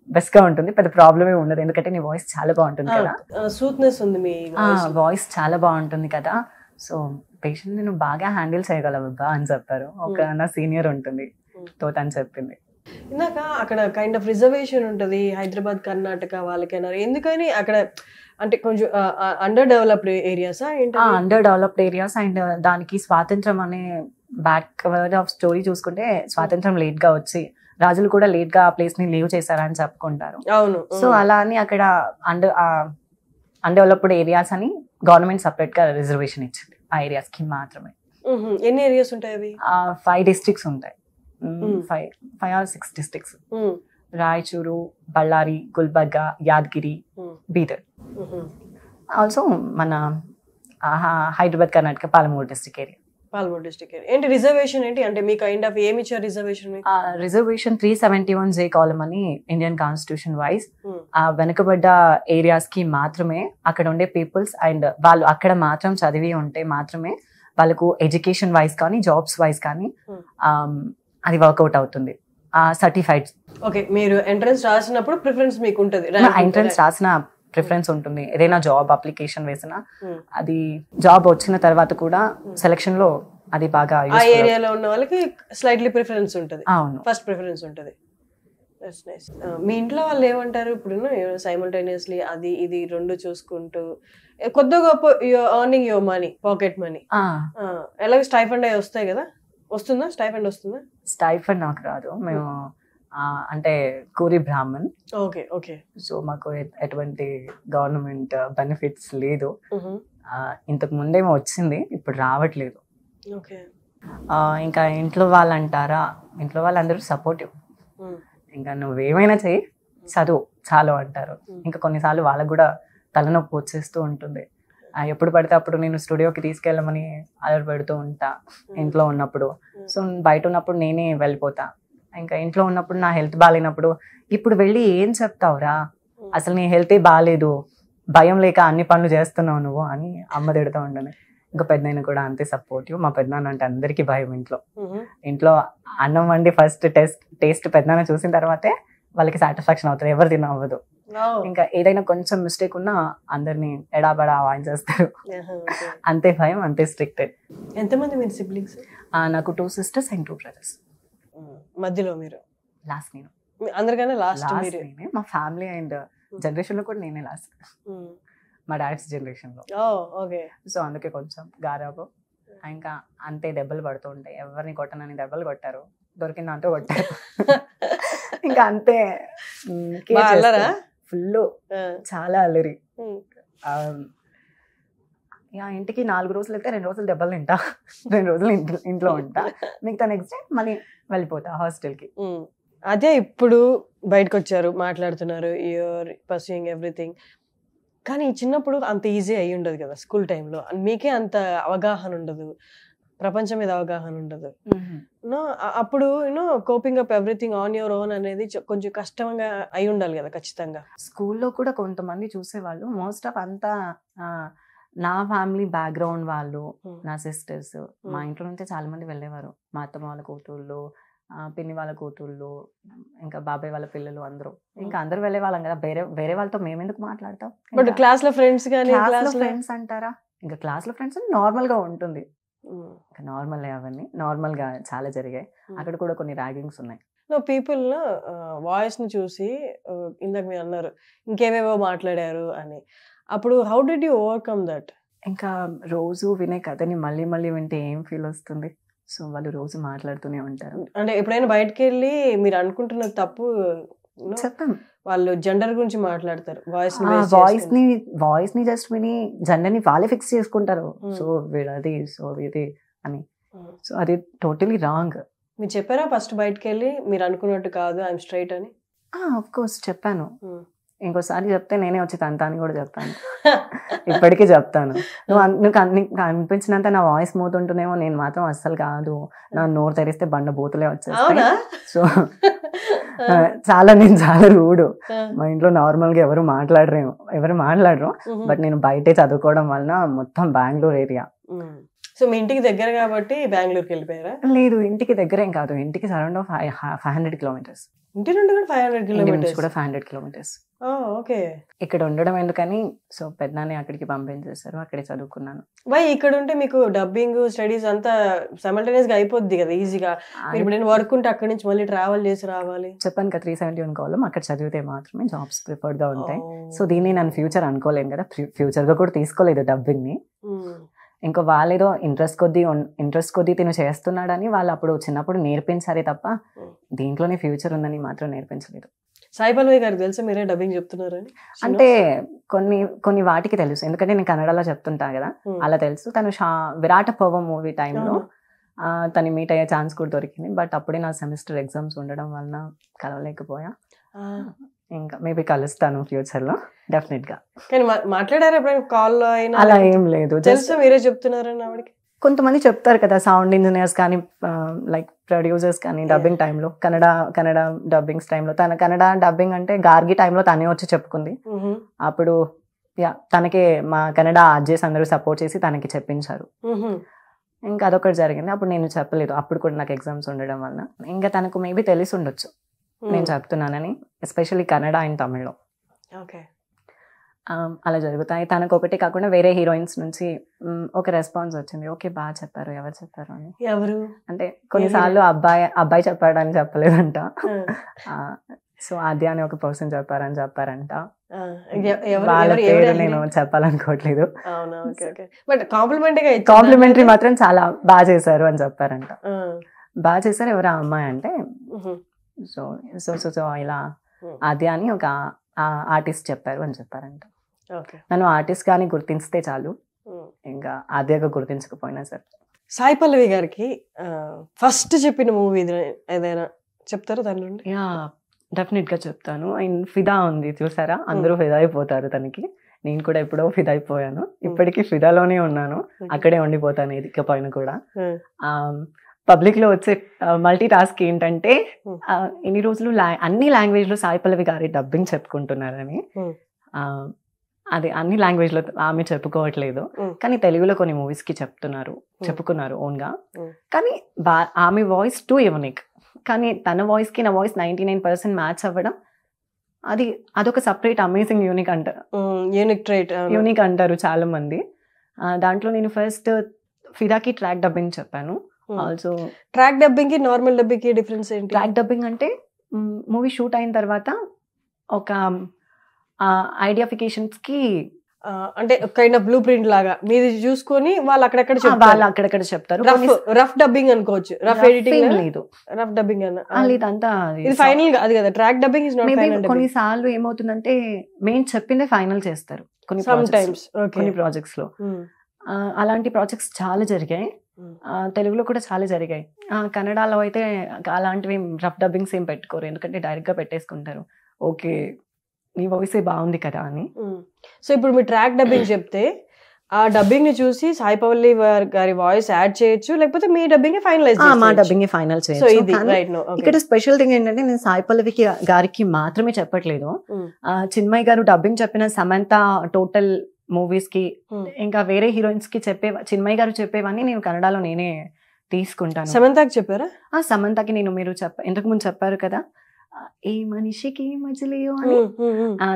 బెస్ట్ గా ఉంటుంది, పెద్ద ప్రాబ్లమే ఉండదు, ఎందుకంటే నీ వాయిస్ చాలా బాగుంటుంది కదా, స్మూత్నెస్ ఉంది మీ వాయిస్ చాలా బాగుంటుంది కదా, సో పేషెంట్ నేను బాగా హ్యాండిల్ చేయగలవా అని చెప్పారు. ఒక నా సీనియర్ ఉంటుంది తోట అని చెప్పింది. ఇందాక అక్కడ కైండ్ ఆఫ్ రిజర్వేషన్ ఉంటుంది హైదరాబాద్ కర్ణాటక వాళ్ళకైనా, ఎందుకని అక్కడ అంటే కొంచెం అండర్ డెవలప్డ్ ఏరియాసా ఏంటి? Under developed areas. అండ్ దానికి స్వాతంత్రం అనే బ్యాక్ వర్డ్ ఆఫ్ స్టోరీ చూసుకుంటే స్వాతంత్రం లేట్ గా వచ్చి రాజులు కూడా లేట్ గా ఆ ప్లేస్ ని లీవ్ చేశారని చెప్పుకుంటారు. అవును. సో అలా అని అక్కడ అన్డెవలప్డ్ ఏరియాస్ అని గవర్నమెంట్ సపరేట్ గా రిజర్వేషన్ ఇచ్చింది ఆ ఏరియాస్ కి మాత్రమే. ఎన్ని ఏరియాస్ ఉంటాయి అవి? 5 డిస్ట్రిక్ట్స్ ఉంటాయి, 5 or 6 districts. Raichur, Bellary, Gulbarga, Yadgir, Bidar. Also మన Hyderabad Karnataka Palamuru district area. Palamuru district area. ఏంటి రిజర్వేషన్ ఏంటి అంటే మీకు కైండ్ ఆఫ్ ఏమి ఇచ్చారు రిజర్వేషన్? రిజర్వేషన్ 371J కాలం అని ఇండియన్ కాన్స్టిట్యూషన్ వైజ్ ఆ వెనుకబడ్డ ఏరియాస్ కి మాత్రమే అక్కడ ఉండే పీపుల్స్ అండ్ వాళ్ళు అక్కడ మాత్రం చదివి ఉంటే మాత్రమే వాళ్ళకు ఎడ్యుకేషన్ వైజ్ కానీ జాబ్స్ వైజ్ కానీ అది వర్కౌట్ అవుతుంది. సర్టిఫైడ్. ఓకే, మీరు ఎంట్రన్స్ రాసినప్పుడు ప్రిఫరెన్స్ మీకు ఉంటుంది? ఎంట్రన్స్ రాసిన ప్రిఫరెన్స్ ఉంటుంది. ఏదైనా జాబ్ అప్లికేషన్ వేసినా Hmm. అది జాబ్ వచ్చిన తర్వాత కూడా సెలక్షన్ లో అది బాగా ఆ useful ఏరియాలో ఉన్న వాళ్ళకి స్లైట్లీ ప్రిఫరెన్స్ ఉంటుంది, అవును. ఫస్ట్ ప్రిఫరెన్స్ ఉంటుంది. That's nice. మీ ఇంట్లో వాళ్ళు ఏమంటారు ఇప్పుడు? సైమల్టేనియస్లీ అది ఇది రెండు చూసుకుంటూ కొద్ది గొప్ప earning your money, pocket money, ఎలాగో స్టైఫండ్ అవి వస్తాయి కదా, వస్తుందా స్టైఫండ్ వస్తుందా? స్టైఫండ్ నాకు రాదు, మేము అంటే కూరి బ్రాహ్మణ్. Okay okay. సో మాకు ఎటువంటి గవర్నమెంట్ బెనిఫిట్స్ లేదు. ఇంతకు ముందేమో వచ్చింది, ఇప్పుడు రావట్లేదు. ఓకే. ఇంకా ఇంట్లో వాళ్ళు అంటారా, ఇంట్లో వాళ్ళందరూ సపోర్టివ్. ఇంకా నువ్వేమైనా చెయ్యి, చదువు చాలు అంటారు. ఇంకా కొన్నిసార్లు వాళ్ళకు కూడా తలనొప్పి వచ్చేస్తూ ఉంటుంది. ఎప్పుడు పడితే అప్పుడు నేను స్టూడియోకి తీసుకెళ్ళమని అలర్ పెడుతూ ఉంటా ఇంట్లో ఉన్నప్పుడు. సో బయట ఉన్నప్పుడు నేనే వెళ్ళిపోతా. ఇంకా ఇంట్లో ఉన్నప్పుడు నా హెల్త్ బాగాలేనప్పుడు ఇప్పుడు వెళ్ళి ఏం చెప్తావురా, అసలు నీ హెల్తే బాగాలేదు, భయం లేక అన్ని పనులు చేస్తున్నావు నువ్వు అని అమ్మ తిడుతూ ఉండను. ఇంకా పెద్దనాన్న కూడా అంతే సపోర్టివ్. మా పెద్దనాన్న అంటే అందరికీ భయం ఇంట్లో. ఇంట్లో అన్నం వండి ఫస్ట్ టేస్ట్ పెద్దనాన్న చూసిన తర్వాతే వాళ్ళకి సాటిస్ఫాక్షన్ అవుతుంది, ఎవరు తిన అవ్వదు. ఇంకా ఏదైనా కొంచెం మిస్టేక్ ఉన్నా అందరినీ ఎడాబడా వాయించేస్తారు. అంతే భయం, అంతే స్ట్రిక్టెడ్. ఎంతమంది మీరు సిబ్లింగ్స్? నాకు 2 sisters and 2 brothers. మధ్యలో మీరు లాస్ట్ నేను. అందరికన్నా లాస్ట్ నేనే. మా ఫ్యామిలీ అండ్ జనరేషన్ లో కూడా నేనే లాస్ట్, మా డాడ్స్ జనరేషన్ లో. ఓకే. సో అందుకే కొంచెం గారాబు. ఇంకా అంతే దెబ్బలు పడుతూ ఉంటాయి. ఎవరిని కొట్టనని దెబ్బలు కొట్టారు, దొరికింది అంటూ కొట్టారు. ఇంకా అంతే ఫుల్, చాలా అల్లరి. ఇంటికి 4 రోజులు అయితే 2 రోజులు దెబ్బలు తింటా, 2 రోజులు ఇంట్లో ఉంటా, మిగతా నెక్స్ట్ డే మళ్ళీ వెళ్ళిపోతా హాస్టల్కి. అదే ఇప్పుడు బయటకు వచ్చారు, మాట్లాడుతున్నారు, యూఆర్ పర్సూయింగ్ ఎవ్రీథింగ్. కానీ చిన్నప్పుడు అంత ఈజీ అయి ఉండదు కదా, స్కూల్ టైంలో మీకే అంత అవగాహన ఉండదు, ప్రపంచం మీద అవగాహన ఉండదు. అప్పుడు coping up everything on your own అనేది కొంచెం కష్టంగా అయి ఉండాలి కదా ఖచ్చితంగా. స్కూల్లో కూడా కొంతమంది చూసేవాళ్ళు, మోస్ట్ ఆఫ్ అంతా నా ఫ్యామిలీ బ్యాక్గ్రౌండ్ వాళ్ళు, నా సిస్టర్స్, మా ఇంట్లో నుంచే చాలా మంది వెళ్ళేవారు. మా అత్తమ్మ వాళ్ళ కూతుళ్ళు, పిన్ని వాళ్ళ కూతుళ్ళు, ఇంకా బాబాయ్ వాళ్ళ పిల్లలు అందరూ, ఇంకా అందరూ వెళ్ళే వాళ్ళం కదా. వేరే వాళ్ళతో మేమెందుకు మాట్లాడతాం? బట్ క్లాస్ లో ఫ్రెండ్స్ కానీ ఫ్రెండ్స్ అంటారా, ఇంకా క్లాస్ లో ఫ్రెండ్స్ నార్మల్ గా ఉంటుంది, నార్మల్ అవన్నీ నార్మల్ గా చాలా జరిగాయి. అక్కడ కూడా కొన్ని ర్యాగింగ్స్ ఉన్నాయి. పీపుల్ వాయిస్ ని చూసి ఇందాక మీరు అన్నారు ఇంకేవేవో మాట్లాడారు అని, అప్పుడు how did you overcome that? ఇంకా రోజు వినే కథని మళ్ళీ మళ్ళీ వింటే ఏం ఫీల్ వస్తుంది? సో వాళ్ళు రోజు మాట్లాడుతూనే ఉంటారు. అంటే ఎప్పుడైనా బయటకు వెళ్ళి మీరు అనుకుంటున్న తప్పు చెప్తాం, వాళ్ళు జెండర్ గురించి మాట్లాడతారు, వాయిస్ ని జస్ట్ విని జెండర్ ని వాళ్ళే ఫిక్స్ చేసుకుంటారు. సో వీడది, సో ఇది అని. సో అది టోటలీ రాంగ్. మీరు చెప్పారా ఫస్ట్ బయటకు వెళ్ళి మీరు అనుకున్నట్టు కాదు, ఐఎమ్ స్ట్రైట్ అని? ఆఫ్ కోర్స్ చెప్పాను. ఇంకోసారి చెప్తే నేనే వచ్చి తంతాని కూడా చెప్తాను, ఇప్పటికీ చెప్తాను. నువ్వు అనిపించినంత నా వాయిస్ మోతుంటేనేమో, నేను మాత్రం అస్సలు కాదు, నా నోరు తెరిస్తే బండ బూతులే వచ్చేస్తాయి. సో నేను చాలా రూడు. మా ఇంట్లో నార్మల్ గా ఎవరు మాట్లాడరు, బట్ నేను బయటే చదువుకోవడం వలన మొత్తం బెంగళూరు ఏరియా. సో మీ ఇంటికి దగ్గర కాబట్టి బెంగళూరుకి వెళ్ళిపోయారా? లేదు, ఇంటికి దగ్గరేం కాదు, ఇంటికి సరౌండ్ 500 kilometers. ఇంటి నుండి కూడా 500 kilometers కూడా 500 kilometers. ఓకే. ఇక్కడ ఉండడం ఎందుకని, సో పెద్దనాన్ని అక్కడికి పంపించేశారు, అక్కడే చదువుకున్నాను. బై ఇక్కడ ఉంటే మీకు డబ్బింగ్ స్టడీస్ అంతా సైమల్టేనియస్ గా అయిపోద్ది కదా ఈజీగా. ఇప్పుడు నేను వర్క్ ఉంటే అక్కడి నుంచి మళ్ళీ ట్రావెల్ చేసి రావాలి. చెప్పాను కదా 371 కాలం, అక్కడ చదివితే మాత్రమే జాబ్స్ ప్రిఫర్డ్ గా ఉంటాయి. సో దీన్ని నేను ఫ్యూచర్ అనుకోలేను కదా, ఫ్యూచర్ గా కూడా తీసుకోలేదు డబ్బింగ్ ని. ఇంకో వాళ్ళేదో ఇంట్రెస్ట్ కొద్దీ తిను చేస్తున్నాడని వాళ్ళు అప్పుడు చిన్నప్పుడు నేర్పించారే తప్ప దీంట్లోనే ఫ్యూచర్ ఉందని మాత్రం నేర్పించలేదు. సాయి పల్లవి గారికి తెలుసా మీరే డబ్బింగ్ చెప్తున్నారని? అంటే కొన్ని వాటికి తెలుసు, ఎందుకంటే నేను కన్నడలో చెప్తుంటా కదా, అలా తెలుసు. తను విరాట పర్వం మూవీ టైంలో తను మీట్ అయ్యే ఛాన్స్ కూడా దొరికింది. బట్ అప్పుడే నా సెమిస్టర్ ఎగ్జామ్స్ ఉండడం వలన కలవలేకపోయా. ఇంకా మేబీ కలుస్తాను ఫ్యూచర్ లో డెఫినెట్ గా. కానీ మాట్లాడారు ఎప్పుడైనా కాల్ లో అయినా? అలా ఏం లేదు, తెలుసా మీరే చెప్తున్నారని ఆవిడకి? కొంతమంది చెప్తారు కదా, సౌండ్ ఇంజనీర్స్ కానీ, లైక్ ప్రొడ్యూసర్స్ కానీ, డబ్బింగ్ టైంలో కన్నడ డబ్బింగ్స్ టైంలో, తన కన్నడ డబ్బింగ్ అంటే గార్గి టైంలో తనే వచ్చి చెప్పుకుంది. అప్పుడు తనకే మా కన్నడ ఆర్జేస్ అందరూ సపోర్ట్ చేసి తనకి చెప్పించారు. ఇంకా అదొకటి జరిగింది. అప్పుడు నేను చెప్పలేదు, అప్పుడు కూడా నాకు ఎగ్జామ్స్ ఉండడం వల్ల. ఇంకా తనకు మేబీ తెలిసి ఉండొచ్చు నేను చెప్తున్నానని, ఎస్పెషల్లీ కన్నడ అండ్ తమిళ్లో. అలా జరుగుతాయి. తనకు ఒకటే కాకుండా వేరే హీరోయిన్స్ నుంచి ఒక రెస్పాన్స్ వచ్చింది, ఓకే బాగా చెప్పారు, ఎవరు చెప్పారు అని. ఎవరు అంటే కొన్నిసార్లు అబ్బాయి చెప్పాడని చెప్పలేదంట, సో అది అని ఒక పర్సన్ చెప్పారంట. నేను చెప్పాలనుకోవట్లేదు, బట్ కాంప్లిమెంటరీ మాత్రం చాలా బాగా చేశారు అని చెప్పారంట. బాగా చేశారు ఎవరు ఆ అమ్మాయి అంటే, సో సో సో సో ఇలా అది అని ఒక ఆర్టిస్ట్ చెప్పారు అని చెప్పారంట. నన్ను ఆర్టిస్ట్ గాని గుర్తిస్తే చాలు, ఇంకా అదేగా గుర్తించకపోయినా సరే. సాయి పల్లవి గారికి ఫస్ట్ చెప్పిన మూవీ ఏదైనా చెప్తారా దాని నుండి? యా, డెఫినెట్ గా చెప్తాను. అండ్ ఫిదా ఉంది చూసారా, అందరూ ఫిదా అయిపోతారు తనకి. నేను కూడా ఎప్పుడో ఫిదా అయిపోయాను, ఇప్పటికీ ఫిదాలోనే ఉన్నాను, అక్కడే ఉండిపోతాను ఇదికపోయినా కూడా. పబ్లిక్ లో వచ్చే మల్టీ టాస్క్ ఏంటంటే ఇన్ని రోజులు అన్ని లాంగ్వేజ్ లో సాయి పల్లవి గారి డబ్బింగ్ చెప్పుకుంటున్నారని. అది అన్ని లాంగ్వేజ్ లో ఆమె చెప్పుకోవట్లేదు, కానీ తెలుగులో కొన్ని మూవీస్ కి చెప్పుకున్నారు ఓన్ గా. కానీ ఆమె వాయిస్ టూ యూనిక్, కానీ తన వాయిస్ కి నా వాయిస్ 99% మ్యాచ్ అవ్వడం, అదొక సపరేట్ అమేజింగ్ యూనిక్ అంటారు చాలా మంది. దాంట్లో నేను ఫస్ట్ ఫిదాకి ట్రాక్ డబ్బింగ్ చెప్పాను. ఆల్సో ట్రాక్ డబ్బింగ్ కి నార్మల్ డబ్బింగ్ కి డిఫరెన్స్ ఏంటి? ట్రాక్ డబ్బింగ్ అంటే మూవీ షూట్ అయిన తర్వాత ఒక ఐడియాఫికేషన్స్ కి, అంటే కైండ్ ఆఫ్ బ్లూ ప్రింట్ లాగా మీది చూసుకొని వాళ్ళు అక్కడెక్కడ చెప్తారు. రఫ్ డబ్బింగ్ అనుకోవచ్చు, రఫ్ ఎడిటింగ్ లేదు, రఫ్ డబ్బింగ్ ఇదంతా ఫైనల్ కాదు కదా. Track dubbing is not final. కొన్నిసార్లు ఏమవుతుందంటే మెయిన్ చెప్పిందే ఫైనల్ చేస్తారు కొన్ని ప్రాజెక్ట్స్ లో. అలాంటి ప్రాజెక్ట్స్ చాలా జరిగాయి, తెలుగులో కూడా చాలా జరిగాయి. కన్నడలో అయితే అలాంటివి రఫ్ డబ్బింగ్స్ ఏం పెట్టుకోరు, ఎందుకంటే డైరెక్ట్ గా పెట్టేసుకుంటారు, ఓకే నీ వాయిస్ బాగుంది కదా అని. సో ఇప్పుడు మీరు ట్రాక్ డబ్బింగ్ చెప్తే ఆ డబ్బింగ్ ని చూసి సాయి పల్లవి గారి వాయిస్ యాడ్ చేయొచ్చు, లేకపోతే మీ డబ్బింగ్ మా డబ్బింగ్ ఫైనల్ చేయొచ్చు. ఇక్కడ స్పెషల్ థింగ్ ఏంటంటే నేను సాయి పల్లవి గారికి మాత్రమే చెప్పట్లేదు, చిన్మయ్ గారు డబ్బింగ్ చెప్పిన సమంత టోటల్ మూవీస్ కి, ఇంకా వేరే హీరోయిన్స్ కి చిన్మయ్ గారు చెప్పేవన్నీ నేను కన్నడలో నేనే తీసుకుంటాను. సమంతకి చెప్పారా? సమంతకి నేను, మీరు ఇంతకు ముందు చెప్పారు కదా ఏ మనిషికి మజిలీయో అని,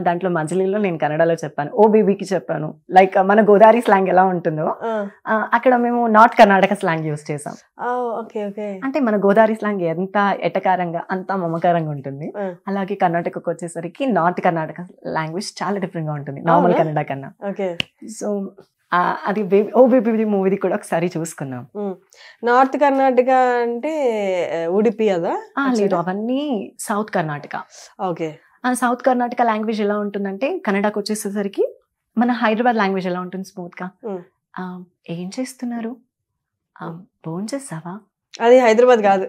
దాంట్లో మజిలీలో నేను కన్నడలో చెప్పాను. ఓ బేబీకి చెప్పాను. లైక్ మన గోదావరి స్లాంగ్ ఎలా ఉంటుందో అక్కడ మేము నార్త్ కర్ణాటక స్లాంగ్ యూస్ చేసాం. అంటే మన గోదావరి స్లాంగ్ ఎంత ఎటకారంగా అంత మమకారంగా ఉంటుంది, అలాగే కర్ణాటకకు వచ్చేసరికి నార్త్ కర్ణాటక లాంగ్వేజ్ చాలా డిఫరెంట్ గా ఉంటుంది నార్మల్ కన్నడ కన్నా. సో అది ఓ బేబీ మూవీది కూడా ఒకసారి చూసుకున్నాం. నార్త్ కర్ణాటక అంటే ఉడిపి అదా? లేదు, అవన్నీ south Karnataka. Okay. South Karnataka language ఎలా ఉంటుందంటే కన్నడకు వచ్చేసేసరికి మన హైదరాబాద్ లాంగ్వేజ్ ఎలా ఉంటుంది స్మూత్ గా, ఏం చేస్తున్నారు, ఫోన్ చేసావా, అది హైదరాబాద్ కాదు,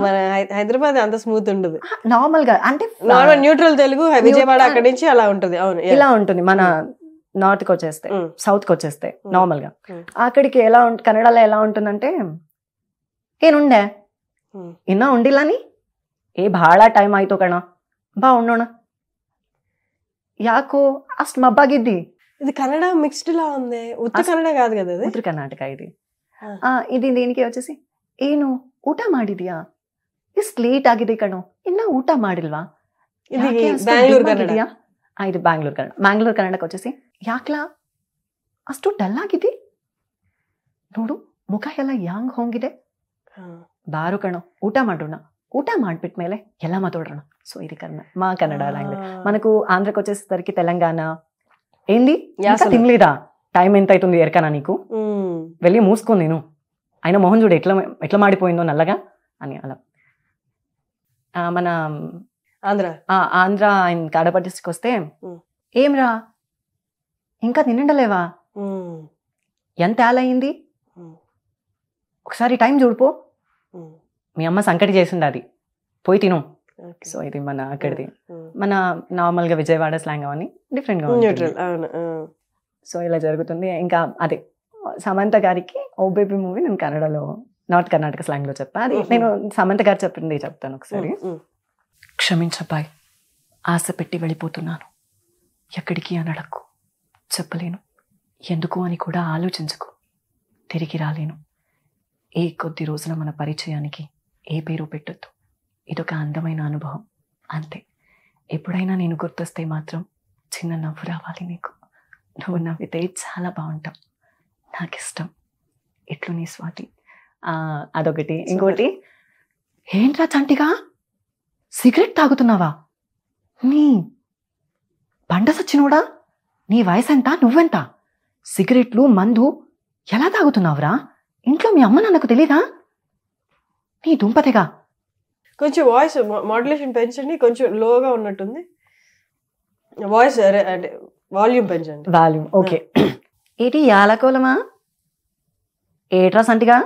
మన హైదరాబాద్ అంత స్మూత్ ఉండదు, నార్మల్ గా అంటే నార్మల్ న్యూట్రల్ తెలుగు, విజయవాడ అక్కడి నుంచి అలా ఉంటుంది. అవును, ఇలా ఉంటుంది. మన నార్త్ కి వచ్చేస్తే సౌత్ కి వచ్చేస్తే నార్మల్ గా అక్కడికి ఎలా కన్నడలో ఎలా ఉంటుందంటే ಏನುಂಡೆ ಇನ್ನ ಉಂಡಿಲ್ಲ ನೀ ಏ ಭಾಳ ಟೈಮ್ ಆಯ್ತು ಕಣ ಬಾ ಉಣ್ಣೋಣ ಯಾಕೋ ಅಷ್ಟು ಮಬ್ಬಾಗಿದ್ದಿ. ఇది కన్నడ మిక్స్డ్ లా ఉంది, ఉత్తర కన్నడ కాదు కదా, ఉత్తర కర్ణాటక ఇది. ఇది దీనికి వచ్చేసి ಏನು ಊಟ ಮಾಡಿದ್ಯಾ, ಇಷ್ಟು ಲೇಟ್ ಆಗಿದೆ ಕಣೋ, ಇನ್ನ ಊಟ ಮಾಡಿಲ್ವಾ, ఇది బెంగళూరు కన్నడ. ಇದು ಬ್ಯಾಂಗ್ಳೂರ್ ಕನ್ನಡ. ಮ್ಯಾಂಗ್ಳೂರ್ ಕನ್ನಡಕ್ಕೆ వచ్చేసి ಯಾಕ್ಲಾ ಅಷ್ಟು ಡಲ್ ಆಗಿದೆ ನೋಡು, ಮುಖ ಎಲ್ಲ ಯಾಂಗ್ ಹೋಗಿದೆ, ಬಾರು ಕಣೋ ಊಟ ಮಾಡೋಣ, ಊಟ ಮಾಡ್ಬಿಟ್ಮೇಲೆ ಎಲ್ಲ ಮಾತಾಡೋಣ. సో ఇది మా కన్నడ లాంగ్వేజ్. మనకు ఆంధ్రకి వచ్చేసరికి తెలంగాణ ఏంది ఇంకా తినలేదా, టైం ఎంత అవుతుంది ఎరకనా నీకు, వెళ్ళి మూసుకో నేను, ఆయన మోహన్ చూడు ఎట్లా మాడిపోయిందో నల్లగా అని అలా. మన ఆంధ్ర ఆయన కడప డిస్ట్రిక్ట్ వస్తే ఏమ్రా ఇంకా తినండలేవా, ఎంత ఏలయింది, ఒకసారి టైం చూడిపో, మీ అమ్మ సంకటి చేసింది అది పోయి తిను. సో ఇది మన అక్కడిది. మన నార్మల్ గా విజయవాడ స్లాంగ్ అవన్నీ డిఫరెంట్ గా ఉంటుంది. సో ఇలా జరుగుతుంది. ఇంకా అదే సమంత గారికి ఓ బేబీ మూవీ నేను కన్నడలో నార్త్ కర్ణాటక స్లాంగ్ లో చెప్పా. అది నేను సమంత గారు చెప్పింది చెప్తాను ఒకసారి. క్షమించబ్బాయ్, ఆశ పెట్టి వెళ్ళిపోతున్నాను, ఎక్కడికి అని అడక్కు, చెప్పలేను ఎందుకు అని కూడా ఆలోచించుకు, తిరిగి రాలేను, ఏ కొద్ది రోజుల మన పరిచయానికి ఏ పేరు పెట్టొద్దు, ఇదొక అందమైన అనుభవం అంతే. ఎప్పుడైనా నేను గుర్తొస్తే మాత్రం చిన్న నవ్వు రావాలి నీకు, నువ్వు నవ్వితే చాలా బాగుంటావు, నాకు ఇష్టం, ఇట్లు నీ స్వాతి. అదొకటి. ఇంకోటి, ఏంట్రా చంటిగా సిగరెట్ తాగుతున్నావా, నీ బండ సచ్చినోడా, నీ వయసు ఎంత, నువ్వెంత, సిగరెట్లు మందు ఎలా తాగుతున్నావురా, ఇంట్లో మీ అమ్మ నాన్నకు తెలీదా, నీ దుంపతేగా. కొంచెం వాయిస్ మాడ్యులేషన్ పెంచండి, కొంచెం లోగా ఉన్నట్టుంది వాయిస్, అంటే వాల్యూమ్ పెంచండి. Volume okay. ఏటి యాలకోలమా, ఏట్రా సంటిగా,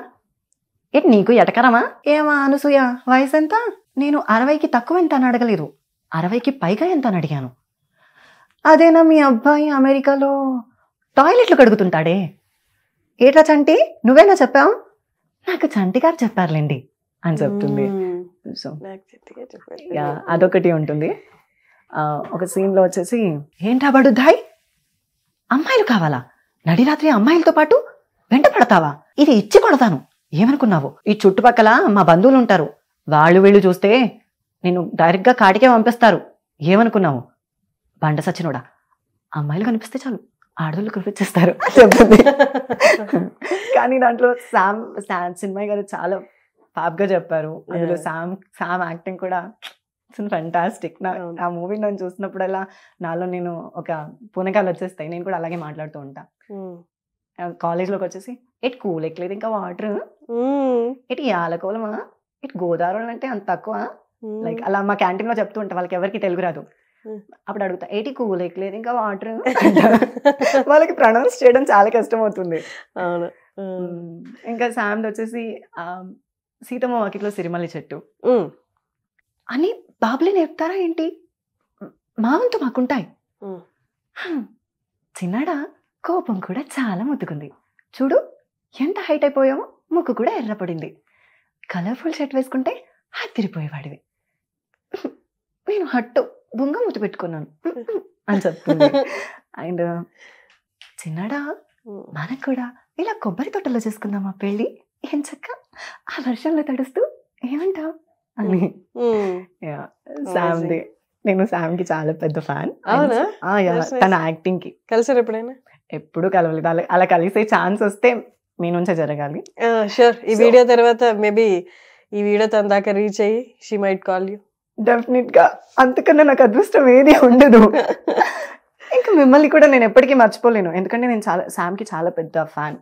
ఏటి నీకు ఎటకరమా, ఏమా అనసూయ వయసు ఎంత, నేను 60కి తక్కువ ఎంత అని అడగలేదు, 60కి పైగా ఎంత అని అడిగాను. అదేనా మీ అబ్బాయి అమెరికాలో టాయిలెట్లు కడుగుతుంటాడే, ఏట్రా చంటి నువ్వేనా చెప్పావు, నాకు చంటి గారు చెప్పారులేండి అని చెప్తుంది. సో అదొకటి ఉంటుంది. ఒక సీన్లో వచ్చేసి, ఏంటా బడుద్దాయ్, అమ్మాయిలు కావాలా, నడిరాత్రి అమ్మాయిలతో పాటు వెంట పడతావా, ఇది ఇచ్చి కొడతాను, ఏమనుకున్నావు, ఈ చుట్టుపక్కల మా బంధువులు ఉంటారు, వాళ్ళు వీళ్ళు చూస్తే నేను డైరెక్ట్గా కాటికే పంపిస్తారు, ఏమనుకున్నావు, బండ సచ్చినోడా, అమ్మాయిలు కనిపిస్తే చాలు ఆడవాళ్ళు కనిపించేస్తారు చెప్తుంది. కానీ దాంట్లో శామ్ చిన్మయ్ గారు చాలా పాప్గా చెప్పారు. అందులో శామ్ యాక్టింగ్ కూడా ఫెంటాస్టిక్. ఆ మూవీ నేను చూసినప్పుడల్లా నాలో నేను ఒక పూనకాలు వచ్చేస్తాయి, నేను కూడా అలాగే మాట్లాడుతూ ఉంటా. కాలేజ్లోకి వచ్చేసి, ఇటు కూల్ ఎక్కలేదు ఇంకా వాటర్, ఇటు యాలకోలమా, ఇటు గోదావరి అంటే అంత తక్కువ, లైక్ అలా మా క్యాంటీన్ లో చెప్తూ ఉంటా, వాళ్ళకి ఎవరికి తెలుగు రాదు. అప్పుడు అడుగుతా, ఏటి కూల్ ఎక్కలేదు ఇంకా వాటర్, వాళ్ళకి ప్రొనౌన్స్ చేయడం చాలా కష్టం అవుతుంది. అవును. ఇంకా శామ్ది వచ్చేసి సీతమ్మ వాకిట్లో సిరిమల్లి చెట్టు అని బాబులే నేర్పుతారా ఏంటి, మా వంతు మాకుంటాయి. చిన్నాడా కోపం కూడా చాలా ముద్దుకుంది, చూడు ఎంత హైట్ అయిపోయామో, ముక్కు కూడా ఎర్రపడింది, కలర్ఫుల్ షర్ట్ వేసుకుంటే హత్తిరిపోయేవాడివి, నేను హట్టు బుంగ ముద్దు పెట్టుకున్నాను అని చెప్తుంది. అండ్ చిన్నాడా మనకు కూడా ఇలా కొబ్బరి తోటలో చేసుకుందామా పెళ్ళి, ఏం చక్క ఆ వర్షంలో తడుస్తూ ఏమంటావు అని. శామ్ది, నేను శామ్ కి చాలా పెద్ద ఫ్యాన్. తన యాక్టింగ్ కి. కలిసారు ఎప్పుడైనా? ఎప్పుడు కలవలేదు, అలా కలిసే ఛాన్స్ వస్తే మీ నుంచే జరగాలి. షూర్. ఈ వీడియో తర్వాత మేబీ ఈ వీడియో తన దాకా రీచ్ అయ్యి she might call you. Definite గా. అంతకన్నా నాకు అదృష్టం ఏది ఉండదు. ఇంకా మిమ్మల్ని కూడా నేను ఎప్పటికీ మర్చిపోలేను, ఎందుకంటే నేను శామ్ కి చాలా పెద్ద ఫ్యాన్.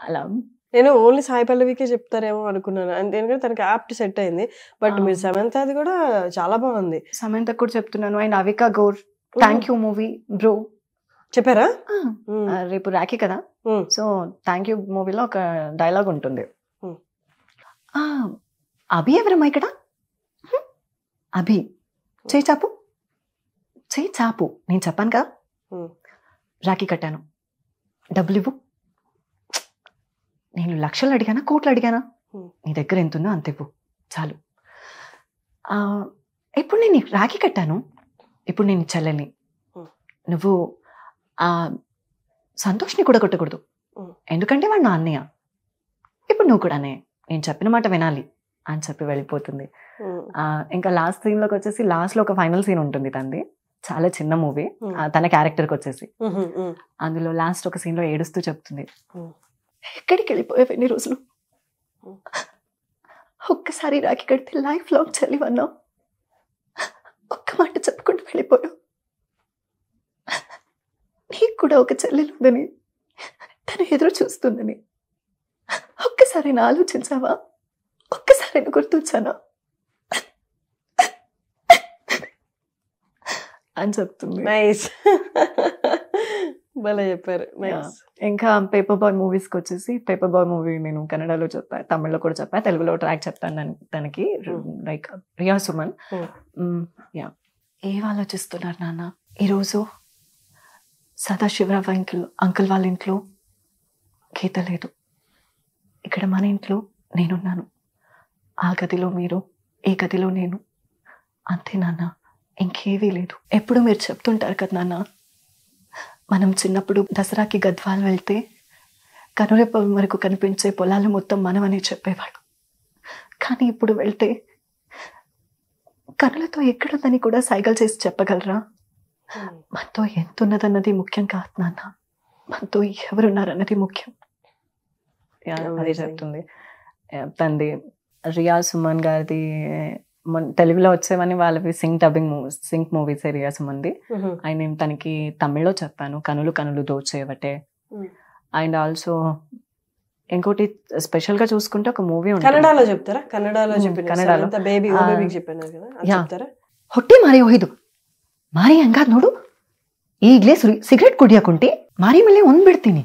అలా నేను ఓన్లీ సాయి పల్లవికే చెప్తారేమో అనుకున్నాను, ఎందుకంటే తనకి యాప్ట్ సెట్ అయింది. బట్ మీరు సమంతది కూడా చాలా బాగుంది. సమంత కూడా చెప్తున్నాను. And Avika Gaur, thank you movie bro చెప్పారా? రేపు రాఖీ కదా, సో థ్యాంక్ యూ మూవీలో ఒక డైలాగ్ ఉంటుంది. అభి ఎవరమ్మా ఇక్కడ, అభి చేయి చాపు, చేయి చాపు, నేను చెప్పాను కదా రాఖీ కట్టాను, డబ్బులు ఇవ్వు, నేను లక్షలు అడిగానా కోట్లు అడిగానా, నీ దగ్గర ఎంత ఉందో అంత ఇవ్వు చాలు. ఇప్పుడు నేను రాఖీ కట్టాను, ఇప్పుడు నేను చెల్లెల్ని, నువ్వు సంతోష్ని కూడా కొట్టకూడదు, ఎందుకంటే వాడు నా అన్నయ్య, ఇప్పుడు నువ్వు కూడా అన్నయ్య, నేను చెప్పిన మాట వినాలి అని చెప్పి వెళ్ళిపోతుంది. ఇంకా లాస్ట్ సీన్ లోకి వచ్చేసి, లాస్ట్ లో ఒక ఫైనల్ సీన్ ఉంటుంది తంది, చాలా చిన్న మూవీ, తన క్యారెక్టర్కి వచ్చేసి అందులో లాస్ట్ ఒక సీన్ లో ఏడుస్తూ చెప్తుంది, ఎక్కడికి వెళ్ళిపోయావు ఎన్ని రోజులు, ఒక్కసారి రాఖీ కడితే లైఫ్ లాంగ్ చెల్లివన్నావు, ఒక్క మాట చెప్పకుండా వెళ్ళిపోయావు, నీకు కూడా ఒక చెల్లెలు ఉందని, తను ఎదురు చూస్తుందని ఒక్కసారి నా ఆలోచించావా, ఒక్కసారి గుర్తొచ్చానా అని చెప్తుంది. నైస్, భలే చెప్పారు. ఇంకా పేపర్ బాయ్ మూవీస్కి వచ్చేసి, పేపర్ బాయ్ మూవీ నేను కన్నడలో చెప్పా, తమిళ్లో కూడా చెప్పా, తెలుగులో ట్రాక్ చెప్తాను తనకి, లైక్ రియా సుమన్. ఏం ఆలోచిస్తున్నారు నాన్న, ఈరోజు సదాశివరావు అంకుల్ వాళ్ళ ఇంట్లో గీత లేదు, ఇక్కడ మన ఇంట్లో నేనున్నాను, ఆ గదిలో మీరు, ఈ గదిలో నేను, అంతే నాన్న, ఇంకేవీ లేదు. ఎప్పుడు మీరు చెప్తుంటారు కదా నాన్న, మనం చిన్నప్పుడు దసరాకి గద్వాల్ వెళ్తే కనురెప్ప వరకు కనిపించే పొలాలు మొత్తం మనమని చెప్పేవాడు, కానీ ఇప్పుడు వెళ్తే కనులతో ఎక్కడుందని కూడా సైకిల్ చేసి చెప్పగలరా, మనతో ఎంత ఉన్నదన్నది ముఖ్యం కాదు నాన్న, మనతో ఎవరున్నారన్నది ముఖ్యం. అదే చెప్తుంది. తనది రియా సుమన్ గారిది తెలుగులో వచ్చేవని వాళ్ళవి సింక్ మూవీస్ రియా సుమన్ది. అండ్ నేను తనకి తమిళ్లో చెప్పాను, కనులు కనులు దోచేవటే. అండ్ ఆల్సో ఇంకోటి స్పెషల్ గా చూసుకుంటే ఒక మూవీ కన్నడలో చెప్తారా? కన్నడలో బేబీ చెప్పాను కదా, ಹೊಟ್ಟೆ ಮಾರಿ ಹೋಯ್ದು ಮಾರಿ ಹಂಗಾದ್ ನೋಡು, ಈಗ್ಲೇ ಸಿಗರೇಟ್ ಕುಡಿಯಕುಂಟಿ ಮಾರಿ ಮೇಲೆ ಒಂದ್ಬಿಡ್ತೀನಿ.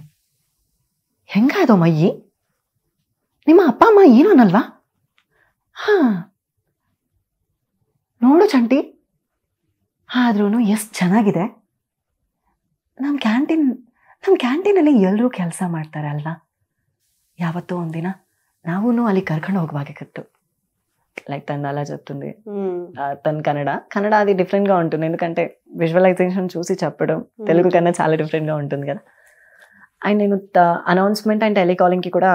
ಹೆಂಗಾದೋ ಮಯ್ಯಿ, ನಿಮ್ಮ ಅಪ್ಪ ಅಮ್ಮ ಏನು ಅನ್ನಲ್ವಾ? ಹಾ ನೋಡು ಚಂಟಿ, ಆದ್ರೂ ಎಷ್ಟು ಚೆನ್ನಾಗಿದೆ. ನಮ್ಮ ಕ್ಯಾಂಟೀನಲ್ಲಿ ಎಲ್ಲರೂ ಕೆಲಸ ಮಾಡ್ತಾರೆ ಅಲ್ವಾ? ಯಾವತ್ತೋ ಒಂದಿನ ನಾವೂ ಅಲ್ಲಿ ಕರ್ಕೊಂಡು ಹೋಗ್ಬೇಕಾಗಿತ್ತು. లైక్ తను అలా చెప్తుంది. తను కన్నడ అది డిఫరెంట్ గా ఉంటుంది, ఎందుకంటే విజువలైజేషన్ చూసి చెప్పడం తెలుగు కన్నా చాలా డిఫరెంట్ గా ఉంటుంది కదా. అండ్ నేను అనౌన్స్మెంట్ అండ్ టెలికాలింగ్ కి కూడా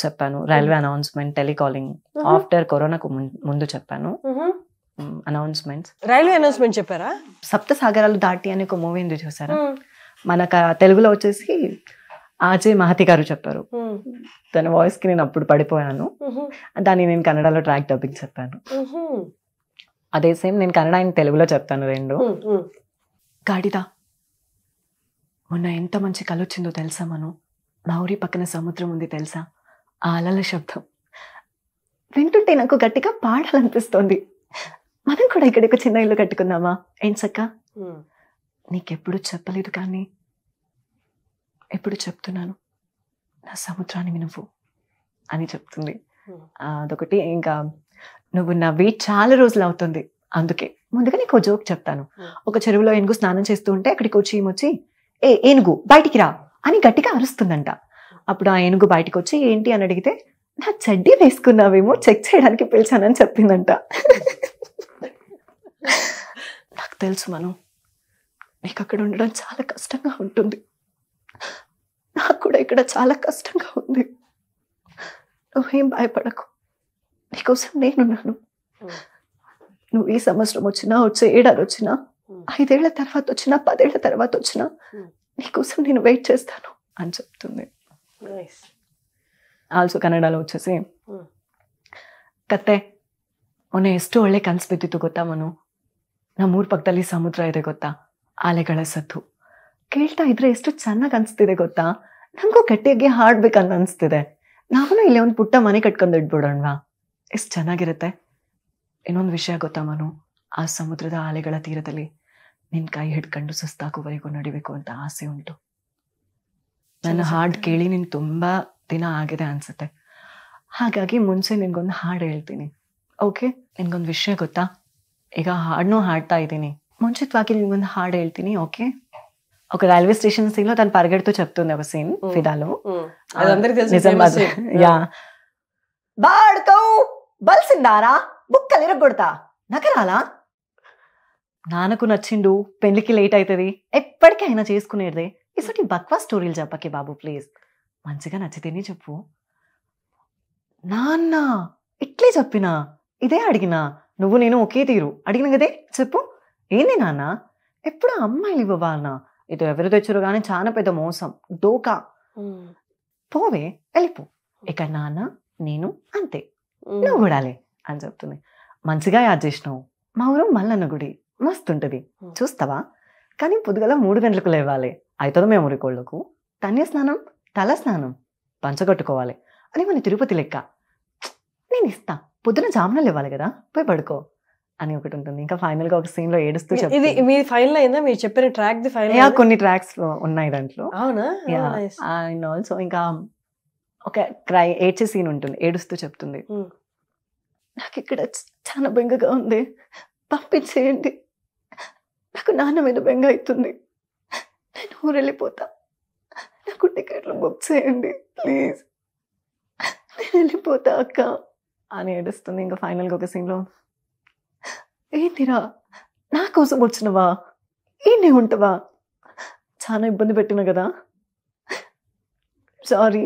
చెప్పాను. రైల్వే అనౌన్స్మెంట్, టెలికాలింగ్ ఆఫ్టర్ కరోనాకు ముందు చెప్పాను. అనౌన్స్మెంట్స్, రైల్వే అనౌన్స్మెంట్ చెప్పారా? సప్త సాగరాలు దాటి అని ఒక మూవీ ఉంది చూసారా? మనకు తెలుగులో వచ్చేసి ఆజే మహతి గారు చెప్పారు. తన వాయిస్ కి నేను అప్పుడు పడిపోయాను. దాన్ని నేను కన్నడలో ట్రాక్ డబ్బింగ్ చెప్పాను. అదే సేమ్ నేను కన్నడ అండ్ తెలుగులో చెప్తాను రెండు. గాడిదా, మొన్న ఎంత మంచి కళ వచ్చిందో తెలుసా? మా ఊరి పక్కన సముద్రం ఉంది తెలుసా? ఆ అలల శబ్దం వింటుంటే నాకు గట్టిగా పాడాలనిపిస్తోంది. మనం కూడా ఇక్కడ ఒక చిన్న ఇల్లు కట్టుకుందామా? ఏం చక్క? నీకెప్పుడు చెప్పలేదు కానీ ఎప్పుడు చెప్తున్నాను, నా సముద్రాన్ని వినువు అని చెప్తుంది. అదొకటి. ఇంకా నువ్వు నవ్వి చాలా రోజులు అవుతుంది, అందుకే ముందుగా నీకు జోక్ చెప్తాను. ఒక చెరువులో ఏనుగు స్నానం చేస్తూ ఉంటే అక్కడికి వచ్చి ఏనుగు బయటికి రా అని గట్టిగా అరుస్తుందంట. అప్పుడు ఆ ఏనుగు బయటకు వచ్చి ఏంటి అని అడిగితే, నా చెడ్డీ వేసుకున్నావేమో చెక్ చేయడానికి పిలిచానని చెప్పిందంట. నాకు తెలుసు నీకు అక్కడ ఉండడం చాలా కష్టంగా ఉంటుంది, నాకు కూడా ఇక్కడ చాలా కష్టంగా ఉంది. నువ్వేం భయపడకు, నీకోసం నేనున్నాను. నువ్వు ఈ సంవత్సరం వచ్చినా, వచ్చే ఏడాది వచ్చినా, 5 ఏళ్ల తర్వాత వచ్చినా, 10 ఏళ్ల తర్వాత వచ్చినా నీకోసం నేను వెయిట్ చేస్తాను అని చెప్తుంది. ಆಲ್ಸೋ ಕನ್ನಡలో వచ్చేసి ಕತ್ತೆ ಮೊನ್ನೆ ಎಷ್ಟು ಒಳ್ಳೆ ಕನಸು ಬಿದ್ದಿತ್ತು ಗೊತ್ತಾ ನಮ್ಮೂರ್ ಪಕ್ಕದಲ್ಲಿ ಸಮುದ್ರ ಇದೆ ಗೊತ್ತಾ? ಅಲೆಗಳ ಸದ್ದು ಕೇಳ್ತಾ ಇದ್ರೆ ಎಷ್ಟು ಚೆನ್ನಾಗಿ ಅನ್ಸ್ತಿದೆ ಗೊತ್ತಾ? ನಂಗೂ ಗಟ್ಟಿಯಾಗಿ ಹಾಡ್ಬೇಕಂತ ಅನ್ಸ್ತಿದೆ. ನಾವು ಇಲ್ಲಿ ಒಂದು ಪುಟ್ಟ ಮನೆ ಕಟ್ಕೊಂಡು ಇಟ್ಬಿಡೋಣವಾ? ಎಷ್ಟು ಚೆನ್ನಾಗಿರುತ್ತೆ. ಇನ್ನೊಂದು ವಿಷಯ ಗೊತ್ತಾ ಆ ಸಮುದ್ರದ ಅಲೆಗಳ ತೀರದಲ್ಲಿ ನಿನ್ ಕೈ ಹಿಡ್ಕೊಂಡು ಸುಸ್ತಾಗುವವರೆಗೂ ನಡಿಬೇಕು ಅಂತ ಆಸೆ ಉಂಟು. ನನ್ನ ಹಾಡು ಕೇಳಿ ನೀನ್ ತುಂಬಾ ದಿನ ಆಗಿದೆ ಅನ್ಸುತ್ತೆ, ಹಾಗಾಗಿ ಮುಂಚೆ ನಿನ್ಗೊಂದು ಹಾಡು ಹೇಳ್ತೀನಿ. ಓಕೆ? ನಿನ್ಗೊಂದು ವಿಷಯ ಗೊತ್ತಾ? ಈಗ ಹಾಡನ್ನೂ ಹಾಡ್ತಾ ಇದ್ದೀನಿ, ಮುಂಚಿತವಾಗಿ ನಿನ್ಗೊಂದು ಹಾಡು ಹೇಳ್ತೀನಿ. ఓకే? ఒక రైల్వే స్టేషన్ సీన్ లో తను పరిగెడుతూ చెప్తుంది ఒక సీన్ ఫిదాలో. బాడుకో బల్సిందారా బుక్కలు ఇరగొడతా నకరాలా? నాన్నకు నచ్చిండు, పెళ్లికి లేట్ అవుతుంది, ఎప్పటికీ అయినా చేసుకునేదే. ఇసటి బక్వా స్టోరీలు చెప్పకే బాబు ప్లీజ్, మంచిగా నచ్చితేనే చెప్పు. నాన్న ఇట్లే చెప్పినా, ఇదే అడిగినా, నువ్వు నేను ఒకే తీరు అడిగిన కదే చెప్పు. ఏంది నాన్న ఎప్పుడు అమ్మాయిలు ఇవ్వాలన్నా? ఇది ఎవరు తెచ్చారు కానీ చాలా పెద్ద మోసం, డోకా. పోవే వెళ్ళిపో, ఇక నాన్న నేను అంతే, నువ్వు కూడాలే అని చెప్తుంది. మంచిగా యాద్ చేసినావు, మా ఊరు మల్లన్న గుడి మస్తుంటది, చూస్తావా? కానీ పొద్దుగల 3 గంటలకు లేవాలి, అవుతుందో మేము ఊరికోళ్ళకు. కన్య స్నానం, తల స్నానం, పంచగొట్టుకోవాలి అని మన తిరుపతి లెక్క. నేను ఇస్తా, పొద్దున జామునలు ఇవ్వాలి కదా, పోయి పడుకో అని ఒకటి ఉంటుంది. ఇంకా ఫైనల్ గా ఒక సీన్ లో ఏడుస్తూ ఇది మీ ఫైనల్ అయిందా? మీరు చెప్పిన ట్రాక్ ది ఫైనల్? కొన్ని ట్రాక్స్ ఉన్నాయి దాంట్లో. అవునా? అండ్ ఆల్సో ఇంకా ఒక ఏడ్చే సీన్ ఉంటుంది, ఏడుస్తూ చెప్తుంది, నాకు ఇక్కడ చాలా బెంగగా ఉంది, పంపించేయండి, నాకు నాన్న మీద బెంగ అవుతుంది, నేను ఊరు వెళ్ళిపోతా, నాకు టికెట్లు బుక్ చేయండి ప్లీజ్, నేను వెళ్ళిపోతా అక్క అని ఏడుస్తుంది. ఇంకా ఫైనల్గా ఒక సీన్లో, ఏంటిరా నా కోసం వచ్చినవా, ఏంటి ఉంటావా, చాలా ఇబ్బంది పెట్టినా కదా, సారీ,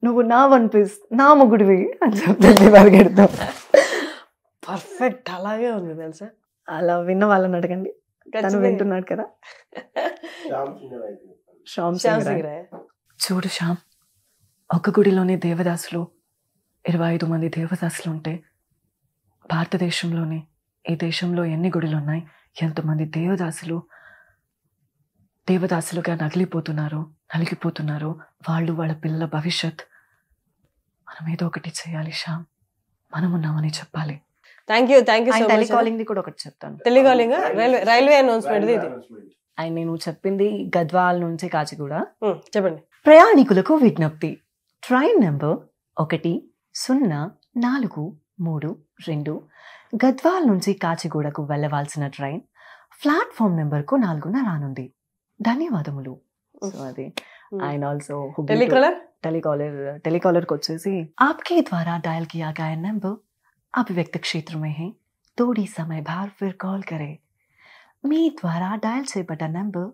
నువ్వు నా 1 పీస్, నా మొగుడివి అని చెప్తుంది పరిగెడతాం. పర్ఫెక్ట్, అలాగే ఉంది తెలుసా. అలా విన్న వాళ్ళని అడగండి, తను వింటున్నాడు కదా. శ్యామ్ సింగ్ రాయ్. చూడు శ్యామ్, ఒక గుడిలోని దేవదాసులు 25 మంది దేవదాసులు ఉంటే భారతదేశంలోని ఈ దేశంలో ఎన్ని గుడులు ఉన్నాయి, ఎంతమంది దేవదాసులుగా నలిగిపోతున్నారు వాళ్ళు, వాళ్ళ పిల్లల భవిష్యత్. మనం ఏదో ఒకటి చేయాలి శ్యామ్, మనం ఉన్నామని చెప్పాలి. Thank you so much. Telecalling the కూడా ఒకటి చెప్తాను. టెలికాలింగ్ రైల్వే అనౌన్స్మెంట్ ఇది. నేను చెప్పింది గద్వాల్ నుంచి కాచిగూడ. చెప్పండి. ప్రయాణికులకు విజ్ఞప్తి, ట్రైన్ నెంబర్ 104332 గద్వాల్ నుంచి కాచిగూడకు వెళ్ళవలసిన ట్రైన్ ప్లాట్ఫామ్ నెంబర్కు 4న రానుంది. ధన్యవాదములు. సో అది. అండ్ ఆల్సో టెలికాలర్కి వచ్చేసి आपके द्वारा डायल किया गया नंबर अभिव्यक्त क्षेत्र में है, थोड़ी समय बाद फिर कॉल करें. మీ ద్వారా డయల్ చేయబడ్డ నెంబర్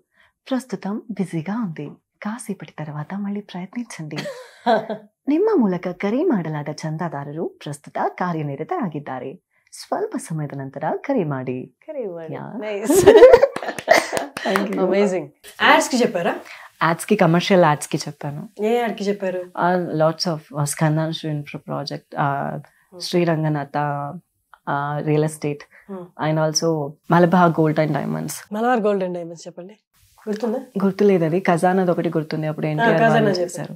ప్రస్తుతం బిజీగా ఉంది, కాసేపటి తర్వాత మళ్ళీ ప్రయత్నించండి. ನಿಮ್ಮ ಮೂಲಕ ಕರೆ ಮಾಡಲಾದ ಚಂದಾದಾರರು ಪ್ರಸ್ತುತ ಕಾರ್ಯನಿರತರಾಗಿದ್ದಾರೆ, ಸ್ವಲ್ಪ ಸಮಯದ ನಂತರ ಕರೆ ಮಾಡಿ. అమేజింగ్. యాడ్స్ కి చెప్పారా? యాడ్స్ కి, కమర్షియల్ యాడ్స్ కి చెప్పాను. ఏ యాడ్ కి చెప్పారు? Lots of Skandamshu infra project, Sriranganatha real estate, and also Malabar gold and diamonds. Malabar gold and diamonds చెప్పండి. గుర్తుందా? గుర్తులేదు. అది ఖజానాది ఒకటి గుర్తుంది. అప్పుడు ఎన్టీఆర్ చేశారు.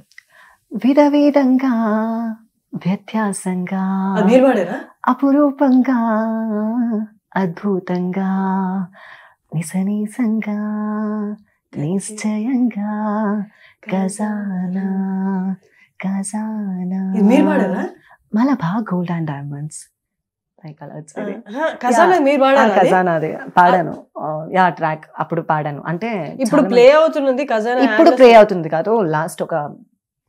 విధంగా వ్యత్యాసంగా అపురూపంగా అద్భుతంగా నిసనీసంగా నిశ్చయంగా ఖజానా ఖజానా. Malabar gold and diamonds. ఖజానాది పాడాను. యా, ట్రాక్ అప్పుడు పాడాను. అంటే ఇప్పుడు ప్లే అవుతున్నది ఖజానా. ఇప్పుడు ప్లే అవుతుంది కాదు, లాస్ట్ ఒక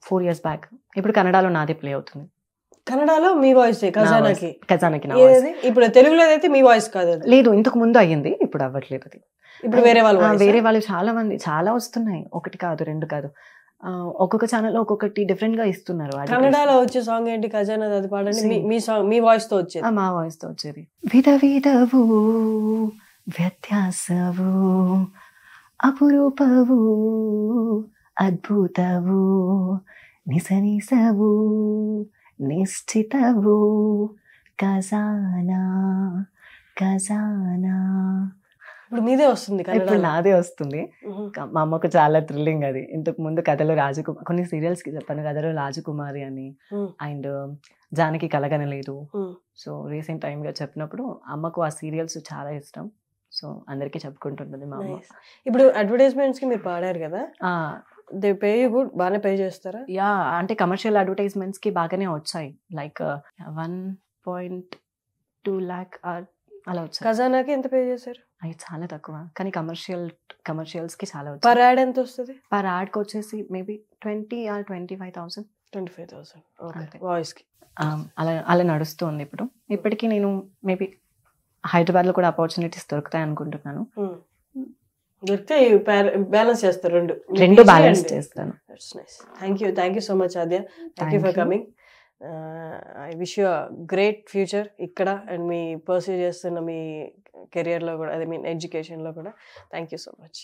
4 years బ్యాక్. ఇప్పుడు కన్నడలో నాదే ప్లే అవుతుంది. కన్నడలో మీ వాయిస్ ఖజానాకి. ఇప్పుడు తెలుగులో అయితే మీ వాయిస్ కాదు. లేదు, ఇంతకు ముందు అయ్యింది, ఇప్పుడు అవ్వట్లేదు. అది ఇప్పుడు వేరే వాళ్ళు చాలా మంది, చాలా వస్తున్నాయి. 1 కాదు 2 కాదు, ఒక్కొక్క ఛానల్లో ఒక్కొక్కటి డిఫరెంట్ గా ఇస్తున్నారు. కన్నడలో వచ్చే సాంగ్ ఏంటి? ఖజానా అది పాడండి. మీ సాంగ్ మీ వాయిస్ తో వచ్చేది. మా వాయిస్ తో వచ్చేది. విధవు వ్యత్యాసవు అపురూపవు అద్భుతవు నిసనిసవు నిశ్చితవు ఖజానా ఖజానా. ఇప్పుడు మీదే వస్తుంది. ఇప్పుడు నాదే వస్తుంది. మా అమ్మకు చాలా థ్రిల్లింగ్ అది. ఇంతకు ముందు కథలో కొన్ని సీరియల్స్ కి చెప్పాను. కథలో రాజకుమారి అని, అండ్ జానకి కలగనలేదు. సో రీసెంట్ టైమ్ గా చెప్పినప్పుడు అమ్మకు ఆ సీరియల్స్ చాలా ఇష్టం. సో అందరికి చెప్పుకుంటుంటుంది మా అమ్మ. ఇప్పుడు అడ్వర్టైజ్మెంట్స్ కి మీరు పాడారు కదా, దే పే యూ గుడ్, బాగానే పే చేస్తారా? యా, అంటే కమర్షియల్ అడ్వర్టైజ్మెంట్స్ కి బాగానే వచ్చాయి. లైక్ 1.2 lakh అలా వచ్చాయి. ఖజానాకి ఎంత పే చేశారు? అవి చాలా తక్కువ, కానీ కమర్షియల్స్ కి చాలా వచ్చాయి. పర్ యాడ్ ఎంత వస్తుంది? పర్ యాడ్ కి వచ్చేసి మేబీ 20 or 25,000. 25,000 వాయిస్ కి. అలా నడుస్తుంది ఇప్పుడు. ఇప్పటికీ నేను మేబీ హైదరాబాద్ లో కూడా ఆపర్చునిటీస్ దొరుకుతాయి అనుకుంటున్నాను. దొరికితే బ్యాలెన్స్ చేస్తారు, రెండు బ్యాలెన్స్ చేస్తాను. Thank you so much Aadya. Thank you for coming. I wish you great future ఇక్కడ అండ్ మీ పర్సూ చేస్తున్న మీ కెరియర్లో కూడా, ఐ మీన్ ఎడ్యుకేషన్లో కూడా. Thank you so much.